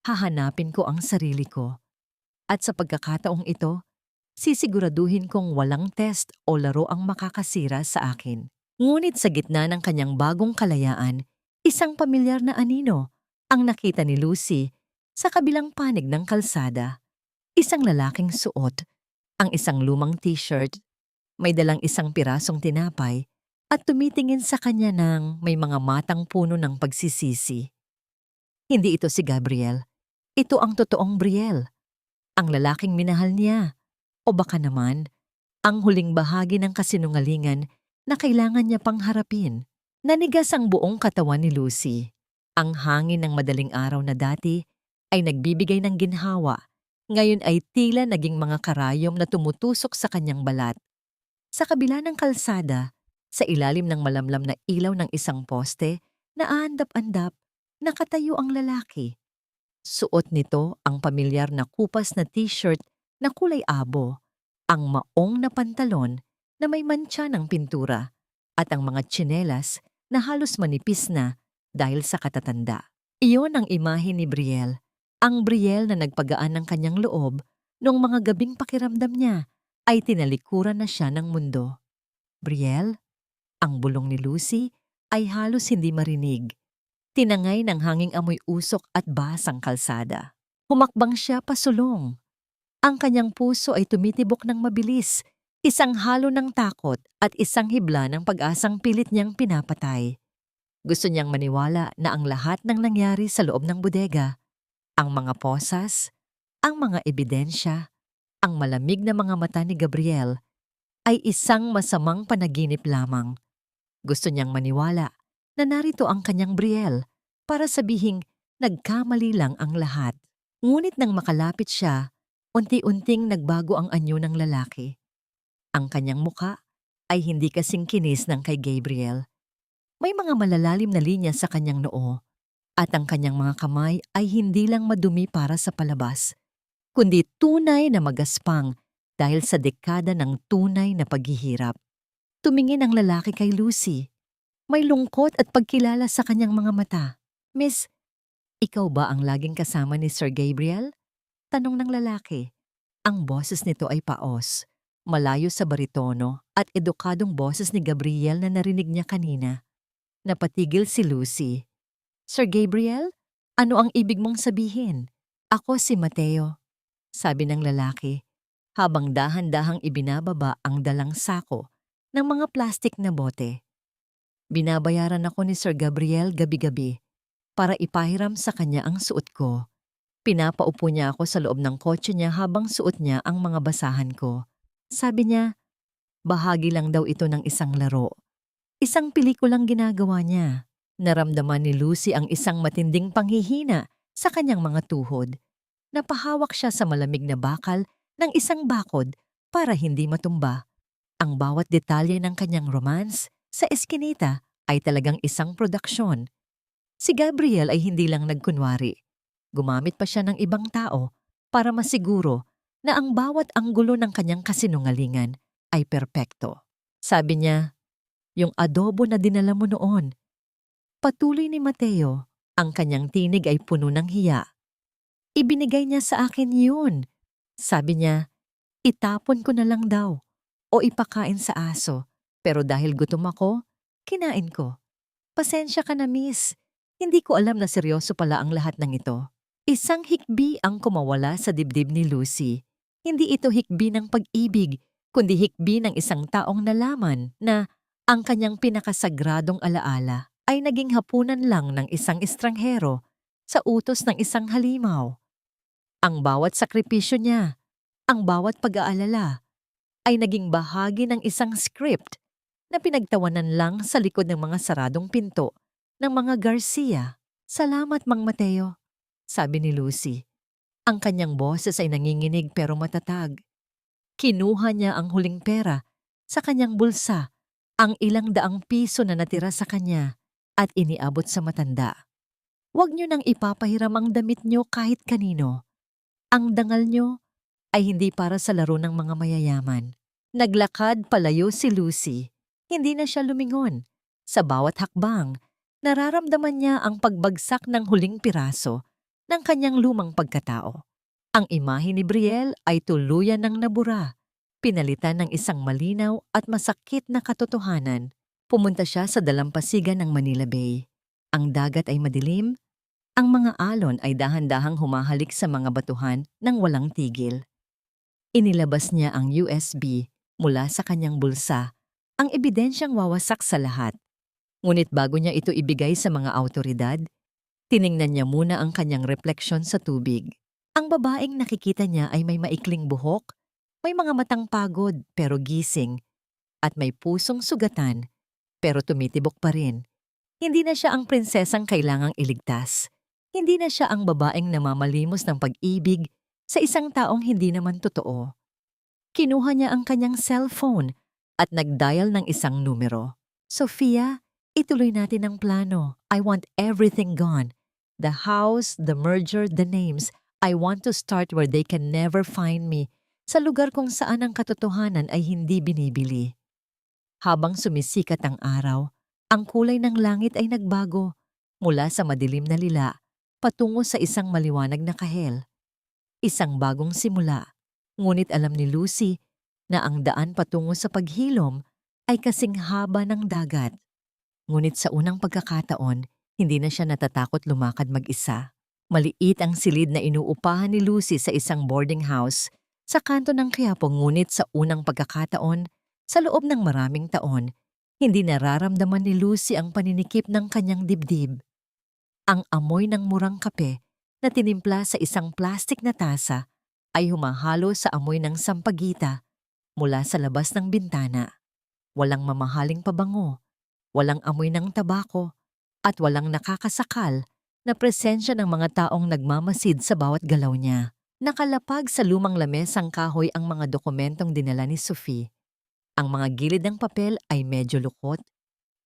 "Hahanapin ko ang sarili ko. At sa pagkakataong ito, sisiguraduhin kong walang test o laro ang makakasira sa akin." Ngunit sa gitna ng kanyang bagong kalayaan, isang pamilyar na anino ang nakita ni Lucy sa kabilang panig ng kalsada. Isang lalaking suot ang isang lumang t-shirt, may dalang isang pirasong tinapay at tumitingin sa kanya ng may mga matang puno ng pagsisisi. Hindi ito si Gabriel. Ito ang totoong Brielle, ang lalaking minahal niya. O baka naman, ang huling bahagi ng kasinungalingan na kailangan niya pang harapin. Nanigas ang buong katawan ni Lucy. Ang hangin ng madaling araw na dati ay nagbibigay ng ginhawa, ngayon ay tila naging mga karayom na tumutusok sa kanyang balat. Sa kabila ng kalsada, sa ilalim ng malamlam na ilaw ng isang poste, naandap-andap, nakatayo ang lalaki. Suot nito ang pamilyar na kupas na t-shirt na kulay abo, ang maong na pantalon na may mantsa ng pintura, at ang mga tsinelas na halos manipis na dahil sa katatanda. Iyon ang imahe ni Brielle. Ang Brielle na nagpagaan ng kanyang loob noong mga gabing pakiramdam niya ay tinalikuran na siya ng mundo. "Brielle?" Ang bulong ni Lucy ay halos hindi marinig. Tinangay ng hanging amoy usok at basang kalsada. Humakbang siya pasulong. Ang kanyang puso ay tumitibok ng mabilis, isang halo ng takot at isang hibla ng pag-asang pilit niyang pinapatay. Gusto niyang maniwala na ang lahat ng nangyari sa loob ng bodega, ang mga posas, ang mga ebidensya, ang malamig na mga mata ni Gabriel, ay isang masamang panaginip lamang. Gusto niyang maniwala na narito ang kanyang Brielle para sabihing nagkamali lang ang lahat. Ngunit nang makalapit siya, unti-unting nagbago ang anyo ng lalaki. Ang kanyang muka ay hindi kasing kinis ng kay Gabriel. May mga malalalim na linya sa kanyang noo, at ang kanyang mga kamay ay hindi lang madumi para sa palabas, kundi tunay na magaspang dahil sa dekada ng tunay na paghihirap. Tumingin ang lalaki kay Lucy. May lungkot at pagkilala sa kanyang mga mata. "Miss, ikaw ba ang laging kasama ni Sir Gabriel?" tanong ng lalaki. Ang boses nito ay paos, malayo sa baritono at edukadong boses ni Gabriel na narinig niya kanina. Napatigil si Lucy. "Sir Gabriel, ano ang ibig mong sabihin?" "Ako si Mateo," sabi ng lalaki. habang dahan-dahang ibinababa ang dalang sako ng mga plastik na bote. Binabayaran ako ni Sir Gabriel gabi-gabi para ipahiram sa kanya ang suot ko. Pinapaupo niya ako sa loob ng kotse niya habang suot niya ang mga basahan ko. Sabi niya, bahagi lang daw ito ng isang laro. Isang pelikulang ginagawa niya. Naramdaman ni Lucy ang isang matinding panghihina sa kanyang mga tuhod. Napahawak siya sa malamig na bakal ng isang bakod para hindi matumba. Ang bawat detalye ng kanyang romance sa eskinita ay talagang isang produksyon. Si Gabriel ay hindi lang nagkunwari. Gumamit pa siya ng ibang tao para masiguro na ang bawat anggulo ng kanyang kasinungalingan ay perpekto. Sabi niya, yung adobo na dinala mo noon. Patuloy ni Mateo, ang kanyang tinig ay puno ng hiya. Ibinigay niya sa akin yun. Sabi niya, itapon ko na lang daw o ipakain sa aso. Pero dahil gutom ako, kinain ko. Pasensya ka na, miss. Hindi ko alam na seryoso pala ang lahat ng ito. Isang hikbi ang kumawala sa dibdib ni Lucy. Hindi ito hikbi ng pag-ibig, kundi hikbi ng isang taong nalaman na ang kanyang pinakasagradong alaala ay naging hapunan lang ng isang estranghero sa utos ng isang halimaw. Ang bawat sakripisyo niya, ang bawat pag-aalala, ay naging bahagi ng isang script na pinagtawanan lang sa likod ng mga saradong pinto ng mga Garcia. Salamat, Mang Mateo, sabi ni Lucy. Ang kanyang boses ay nanginginig pero matatag. Kinuha niya ang huling pera sa kanyang bulsa, ang ilang daang piso na natira sa kanya at iniabot sa matanda. Huwag niyo nang ipapahiram ang damit niyo kahit kanino. Ang dangal niyo ay hindi para sa laro ng mga mayayaman. Naglakad palayo si Lucy. Hindi na siya lumingon. Sa bawat hakbang, nararamdaman niya ang pagbagsak ng huling piraso ng kanyang lumang pagkatao. Ang imahe ni Brielle ay tuluyan ng nabura. Pinalitan ng isang malinaw at masakit na katotohanan. Pumunta siya sa dalampasigan ng Manila Bay. Ang dagat ay madilim. Ang mga alon ay dahan-dahang humahalik sa mga batuhan ng walang tigil. Inilabas niya ang USB mula sa kanyang bulsa, ang ebidensyang wawasak sa lahat. Ngunit bago niya ito ibigay sa mga awtoridad, tiningnan niya muna ang kanyang refleksyon sa tubig. Ang babaeng nakikita niya ay may maikling buhok, may mga matang pagod pero gising, at may pusong sugatan pero tumitibok pa rin. Hindi na siya ang prinsesang kailangang iligtas. Hindi na siya ang babaeng namamalimos ng pag-ibig sa isang taong hindi naman totoo. Kinuha niya ang kanyang cellphone at nag-dial ng isang numero. Sofia, ituloy natin ang plano. I want everything gone. The house, the merger, the names. I want to start where they can never find me, sa lugar kung saan ang katotohanan ay hindi binibili. Habang sumisikat ang araw, ang kulay ng langit ay nagbago mula sa madilim na lila patungo sa isang maliwanag na kahel. Isang bagong simula, ngunit alam ni Lucy na ang daan patungo sa paghilom ay kasing haba ng dagat. Ngunit sa unang pagkakataon, hindi na siya natatakot lumakad mag-isa. Maliit ang silid na inuupahan ni Lucy sa isang boarding house sa kanto ng Quiapo, ngunit sa unang pagkakataon, sa loob ng maraming taon, hindi nararamdaman ni Lucy ang paninikip ng kanyang dibdib. Ang amoy ng murang kape na tinimpla sa isang plastik na tasa ay humahalo sa amoy ng sampagita mula sa labas ng bintana. Walang mamahaling pabango, walang amoy ng tabako, at walang nakakasakal na presensya ng mga taong nagmamasid sa bawat galaw niya. Nakalapag sa lumang lamesang kahoy ang mga dokumentong dinala ni Sophie. Ang mga gilid ng papel ay medyo lukot,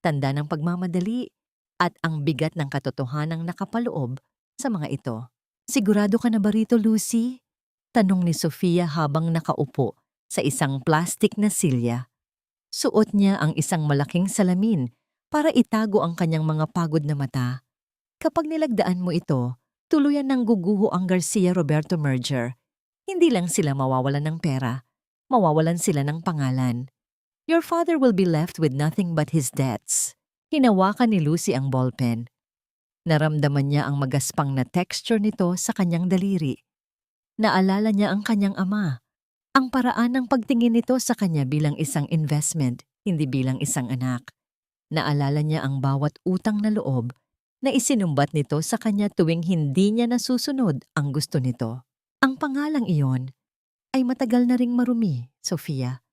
tanda ng pagmamadali, at ang bigat ng katotohanang nakapaloob sa mga ito. Sigurado ka na ba rito, Lucy? Tanong ni Sofia habang nakaupo sa isang plastik na silya. Suot niya ang isang malaking salamin para itago ang kanyang mga pagod na mata. Kapag nilagdaan mo ito, tuluyan ng guguho ang Garcia Roberto merger. Hindi lang sila mawawalan ng pera, mawawalan sila ng pangalan. Your father will be left with nothing but his debts. Hinawakan ni Lucy ang ballpen. Naramdaman niya ang magaspang na texture nito sa kanyang daliri. Naalala niya ang kanyang ama, Ang paraan ng pagtingin nito sa kanya bilang isang investment, hindi bilang isang anak. Naalala niya ang bawat utang na loob na isinumbat nito sa kanya tuwing hindi niya nasusunod ang gusto nito. Ang pangalang iyon ay matagal na ring marumi, Sofia,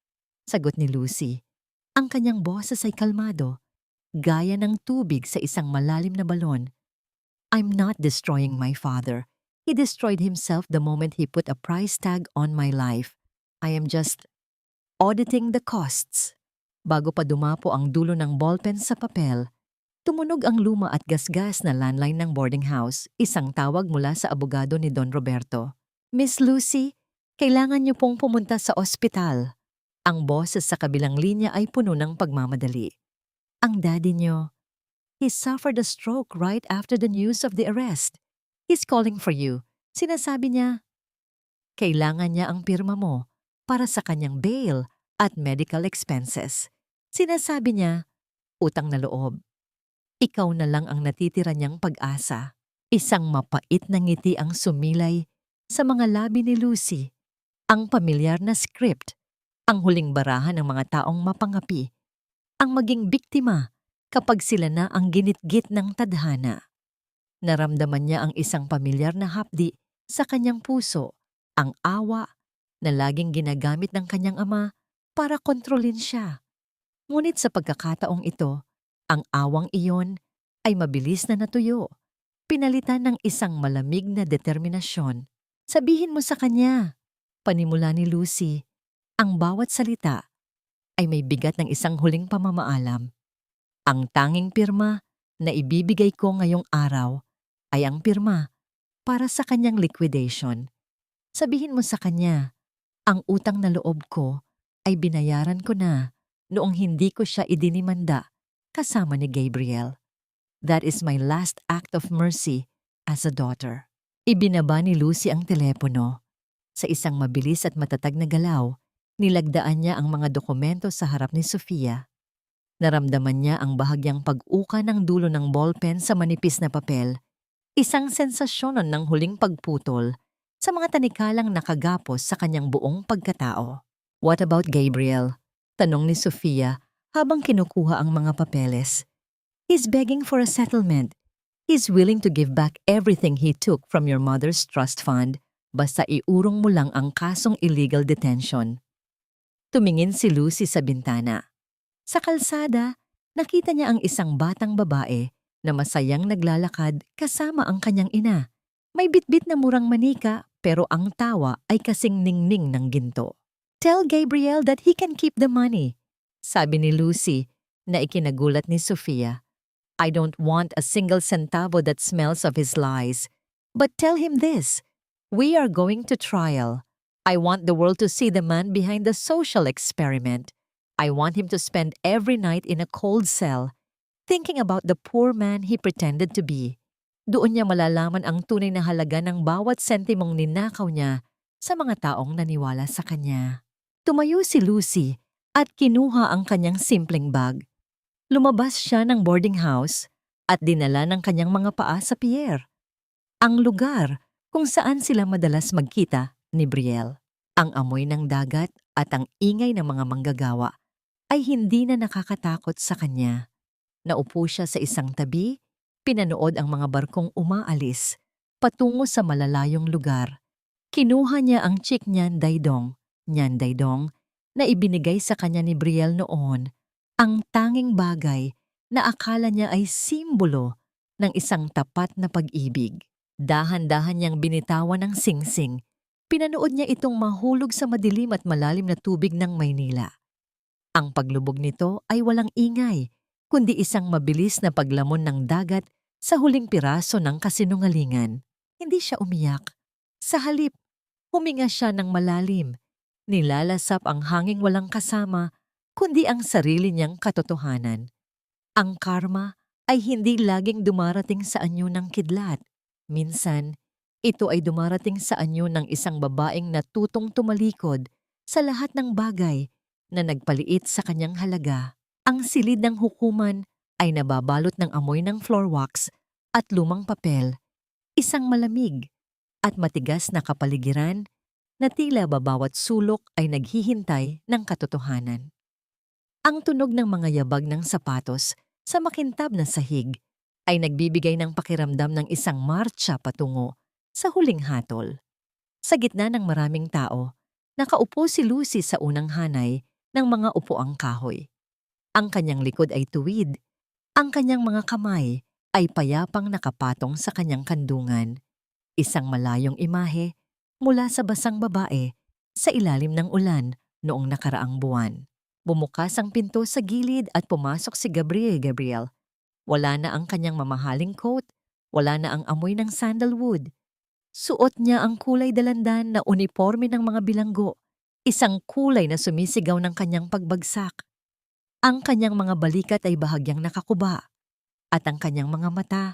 sagot ni Lucy. Ang kanyang boses ay kalmado, gaya ng tubig sa isang malalim na balon. I'm not destroying my father. He destroyed himself the moment he put a price tag on my life. I am just auditing the costs. Bago pa dumapo ang dulo ng ballpen sa papel, tumunog ang luma at gasgas na landline ng boarding house, isang tawag mula sa abogado ni Don Roberto. Miss Lucy, kailangan niyo pong pumunta sa ospital. Ang boses sa kabilang linya ay puno ng pagmamadali. Ang daddy niyo, he suffered a stroke right after the news of the arrest. He's calling for you. Sinasabi niya, kailangan niya ang pirma mo para sa kanyang bail at medical expenses. Sinasabi niya, utang na loob. Ikaw na lang ang natitira niyang pag-asa. Isang mapait na ngiti ang sumilay sa mga labi ni Lucy. Ang pamilyar na script, ang huling barahan ng mga taong mapangapi, ang maging biktima kapag sila na ang ginitgit ng tadhana. Naramdaman niya ang isang pamilyar na hapdi sa kanyang puso, ang awa na laging ginagamit ng kanyang ama para kontrolin siya. Ngunit sa pagkakataong ito, ang awang iyon ay mabilis na natuyo, pinalitan ng isang malamig na determinasyon. Sabihin mo sa kanya, panimula ni Lucy, ang bawat salita ay may bigat ng isang huling pamamaalam. Ang tanging pirma na ibibigay ko ngayong araw ay ang pirma para sa kanyang liquidation. Sabihin mo sa kanya, ang utang na loob ko ay binayaran ko na noong hindi ko siya idinimanda kasama ni Gabriel. That is my last act of mercy as a daughter. Ibinaba ni Lucy ang telepono. Sa isang mabilis at matatag na galaw, nilagdaan niya ang mga dokumento sa harap ni Sofia. Naramdaman niya ang bahagyang pag-uka ng dulo ng ballpen sa manipis na papel, isang sensasyon ng huling pagputol sa mga tanikalang nakagapos sa kanyang buong pagkatao. What about Gabriel? Tanong ni Sofia habang kinukuha ang mga papeles. He's begging for a settlement. He's willing to give back everything he took from your mother's trust fund basta iurong mo lang ang kasong illegal detention. Tumingin si Lucy sa bintana. Sa kalsada, nakita niya ang isang batang babae na masayang naglalakad kasama ang kanyang ina. May bitbit na murang manika pero ang tawa ay kasing ningning ng ginto. Tell Gabriel that he can keep the money, sabi ni Lucy na ikinagulat ni Sofia. I don't want a single centavo that smells of his lies. But tell him this, we are going to trial. I want the world to see the man behind the social experiment. I want him to spend every night in a cold cell, thinking about the poor man he pretended to be. Doon niya malalaman ang tunay na halaga ng bawat sentimong ninakaw niya sa mga taong naniwala sa kanya. Tumayo si Lucy at kinuha ang kanyang simpleng bag. Lumabas siya ng boarding house at dinala ng kanyang mga paa sa pier, ang lugar kung saan sila madalas magkita ni Brielle. Ang amoy ng dagat at ang ingay ng mga manggagawa ay hindi na nakakatakot sa kanya. Naupo siya sa isang tabi, pinanood ang mga barkong umaalis patungo sa malalayong lugar. Kinuha niya ang chick Nyan Daydong, na ibinigay sa kanya ni Brielle noon, ang tanging bagay na akala niya ay simbolo ng isang tapat na pag-ibig. Dahan-dahan niyang binitawan ng singsing. Pinanood niya itong mahulog sa madilim at malalim na tubig ng Maynila. Ang paglubog nito ay walang ingay, kundi isang mabilis na paglamon ng dagat sa huling piraso ng kasinungalingan. Hindi siya umiyak. Sa halip, huminga siya ng malalim. Nilalasap ang hanging walang kasama, kundi ang sarili niyang katotohanan. Ang karma ay hindi laging dumarating sa anyo ng kidlat. Minsan, ito ay dumarating sa anyo ng isang babaeng natutong tumalikod sa lahat ng bagay na nagpaliit sa kanyang halaga. Ang silid ng hukuman ay nababalot ng amoy ng floor wax at lumang papel, isang malamig at matigas na kapaligiran na tila ba bawat sulok ay naghihintay ng katotohanan. Ang tunog ng mga yabag ng sapatos sa makintab na sahig ay nagbibigay ng pakiramdam ng isang martsa patungo sa huling hatol. Sa gitna ng maraming tao, nakaupo si Lucy sa unang hanay ng mga upuang kahoy. Ang kanyang likod ay tuwid, ang kanyang mga kamay ay payapang nakapatong sa kanyang kandungan. Isang malayong imahe mula sa basang babae sa ilalim ng ulan noong nakaraang buwan. Bumukas ang pinto sa gilid at pumasok si Gabriel. Wala na ang kanyang mamahaling coat, wala na ang amoy ng sandalwood. Suot niya ang kulay dalandan na uniforme ng mga bilanggo, isang kulay na sumisigaw ng kanyang pagbagsak. Ang kanyang mga balikat ay bahagyang nakakuba, at ang kanyang mga mata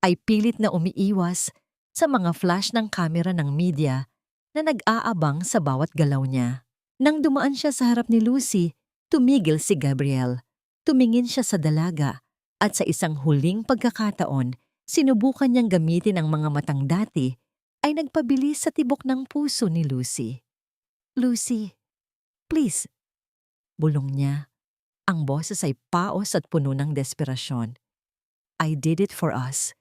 ay pilit na umiiwas sa mga flash ng kamera ng media na nag-aabang sa bawat galaw niya. Nang dumaan siya sa harap ni Lucy, tumigil si Gabriel. Tumingin siya sa dalaga at sa isang huling pagkakataon, sinubukan niyang gamitin ang mga matang dati ay nagpabilis sa tibok ng puso ni Lucy. "Lucy, please," bulong niya. Ang boses ay paos at puno ng desperasyon. "I did it for us.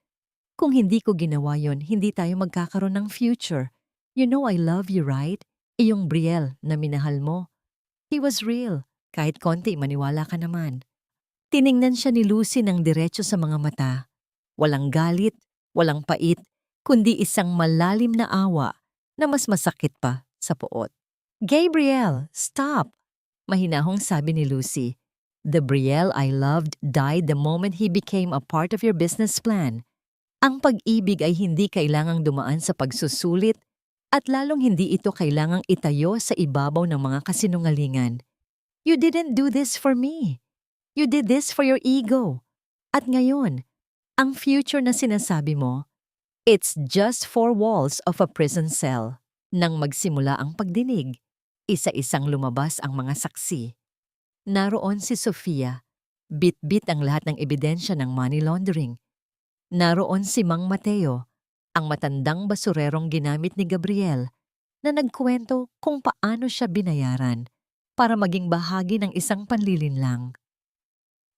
Kung hindi ko ginawa yon, hindi tayo magkakaroon ng future. You know I love you, right? Iyong Brielle na minahal mo. He was real. Kahit konti, maniwala ka naman." Tiningnan siya ni Lucy ng diretso sa mga mata. Walang galit, walang pait, kundi isang malalim na awa na mas masakit pa sa poot. "Gabriel, stop!" Mahinahong sabi ni Lucy. "The Brielle I loved died the moment he became a part of your business plan. Ang pag-ibig ay hindi kailangang dumaan sa pagsusulit at lalong hindi ito kailangang itayo sa ibabaw ng mga kasinungalingan. You didn't do this for me. You did this for your ego. At ngayon, ang future na sinasabi mo, it's just 4 walls of a prison cell." Nang magsimula ang pagdinig, isa-isang lumabas ang mga saksi. Naroon si Sofia, bit-bit ang lahat ng ebidensya ng money laundering. Naroon si Mang Mateo, ang matandang basurerong ginamit ni Gabriel, na nagkwento kung paano siya binayaran para maging bahagi ng isang panlilinlang.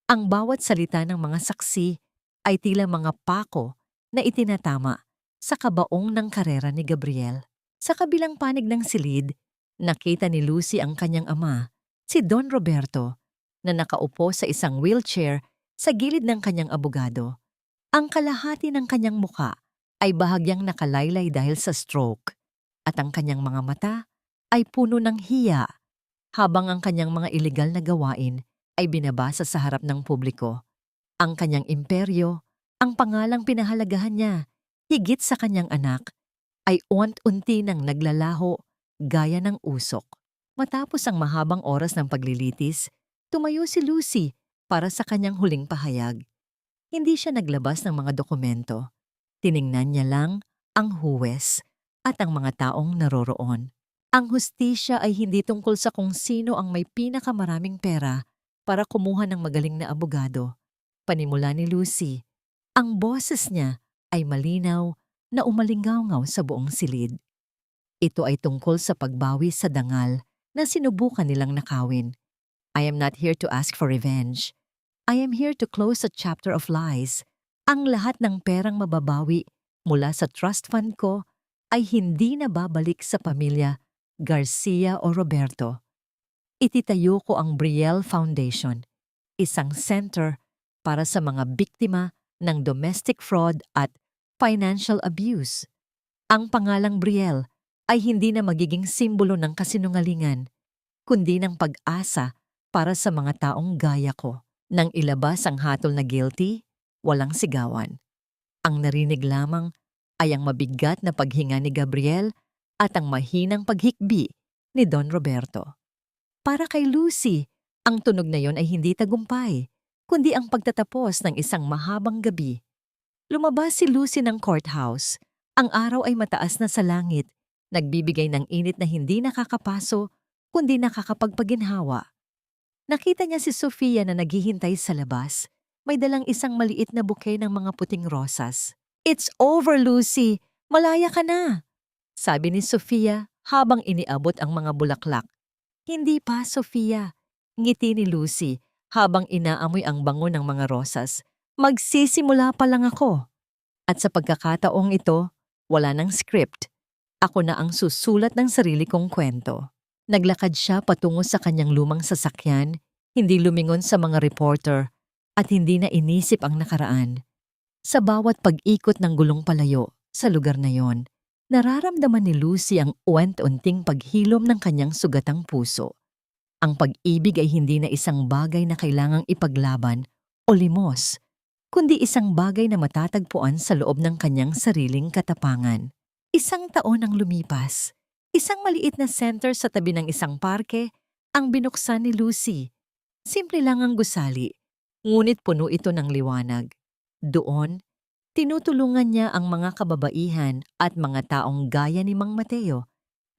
Ang bawat salita ng mga saksi ay tila mga pako na itinatama sa kabaong ng karera ni Gabriel. Sa kabilang panig ng silid, nakita ni Lucy ang kanyang ama, si Don Roberto, na nakaupo sa isang wheelchair sa gilid ng kanyang abogado. Ang kalahati ng kanyang muka ay bahagyang nakalaylay dahil sa stroke, at ang kanyang mga mata ay puno ng hiya, habang ang kanyang mga ilegal na gawain ay binabasa sa harap ng publiko. Ang kanyang imperyo, ang pangalang pinahalagahan niya, higit sa kanyang anak, ay unti-unti nang naglalaho gaya ng usok. Matapos ang mahabang oras ng paglilitis, tumayo si Lucy para sa kanyang huling pahayag. Hindi siya naglabas ng mga dokumento. Tiningnan niya lang ang huwes at ang mga taong naroroon. Ang hustisya ay hindi tungkol sa kung sino ang may pinakamaraming pera para kumuha ng magaling na abogado. Panimula ni Lucy, ang boses niya ay malinaw na umalingaw sa buong silid. Ito ay tungkol sa pagbawi sa dangal na sinubukan nilang nakawin. "I am not here to ask for revenge. I am here to close a chapter of lies. Ang lahat ng perang mababawi mula sa trust fund ko ay hindi na babalik sa pamilya Garcia o Roberto. Ititayo ko ang Brielle Foundation, isang center para sa mga biktima ng domestic fraud at financial abuse. Ang pangalang Brielle ay hindi na magiging simbolo ng kasinungalingan, kundi ng pag-asa para sa mga taong gaya ko." Nang ilabas ang hatol na guilty, walang sigawan. Ang narinig lamang ay ang mabigat na paghinga ni Gabriel at ang mahinang paghikbi ni Don Roberto. Para kay Lucy, ang tunog na yon ay hindi tagumpay, kundi ang pagtatapos ng isang mahabang gabi. Lumabas si Lucy ng courthouse. Ang araw ay mataas na sa langit, nagbibigay ng init na hindi nakakapaso, kundi nakakapagpaginhawa. Nakita niya si Sofia na naghihintay sa labas. May dalang isang maliit na bouquet ng mga puting rosas. "It's over, Lucy! Malaya ka na!" sabi ni Sofia habang iniabot ang mga bulaklak. Hindi pa, Sofia. Ngiti ni Lucy habang inaamoy ang bango ng mga rosas. Magsisimula pa lang ako. At sa pagkakataong ito, wala nang script. Ako na ang susulat ng sarili kong kwento. Naglakad siya patungo sa kanyang lumang sasakyan, hindi lumingon sa mga reporter, at hindi na inisip ang nakaraan. Sa bawat pag-ikot ng gulong palayo sa lugar na yon, nararamdaman ni Lucy ang uwent-unting paghilom ng kanyang sugatang puso. Ang pag-ibig ay hindi na isang bagay na kailangang ipaglaban o limos, kundi isang bagay na matatagpuan sa loob ng kanyang sariling katapangan. Isang taon ang lumipas. Isang maliit na center sa tabi ng isang parke ang binuksan ni Lucy. Simple lang ang gusali, ngunit puno ito ng liwanag. Doon, tinutulungan niya ang mga kababaihan at mga taong gaya ni Mang Mateo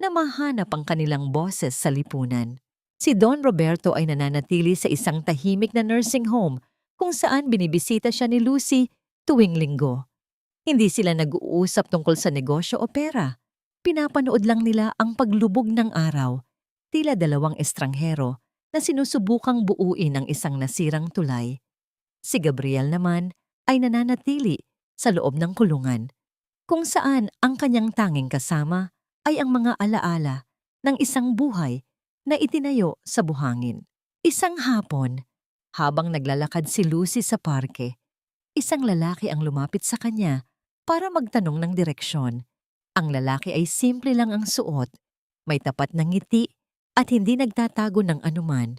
na mahanap ang kanilang boses sa lipunan. Si Don Roberto ay nananatili sa isang tahimik na nursing home kung saan binibisita siya ni Lucy tuwing linggo. Hindi sila nag-uusap tungkol sa negosyo o pera. Pinapanood lang nila ang paglubog ng araw, tila dalawang estranghero na sinusubukang buuin ang isang nasirang tulay. Si Gabriel naman ay nananatili sa loob ng kulungan, kung saan ang kanyang tanging kasama ay ang mga alaala ng isang buhay na itinayo sa buhangin. Isang hapon, habang naglalakad si Lucy sa parke, isang lalaki ang lumapit sa kanya para magtanong ng direksyon. Ang lalaki ay simple lang ang suot, may tapat na ngiti at hindi nagtatago ng anuman.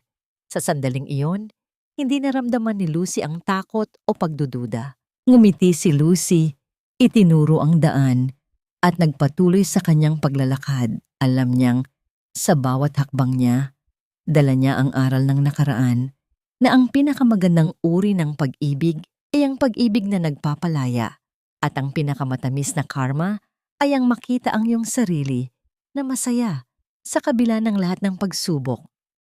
Sa sandaling iyon, hindi naramdaman ni Lucy ang takot o pagdududa. Ngumiti si Lucy, itinuro ang daan at nagpatuloy sa kanyang paglalakad. Alam niyang sa bawat hakbang niya, dala niya ang aral ng nakaraan na ang pinakamagandang uri ng pag-ibig ay ang pag-ibig na nagpapalaya at ang pinakamatamis na karma ay ang makita ang iyong sarili na masaya sa kabila ng lahat ng pagsubok.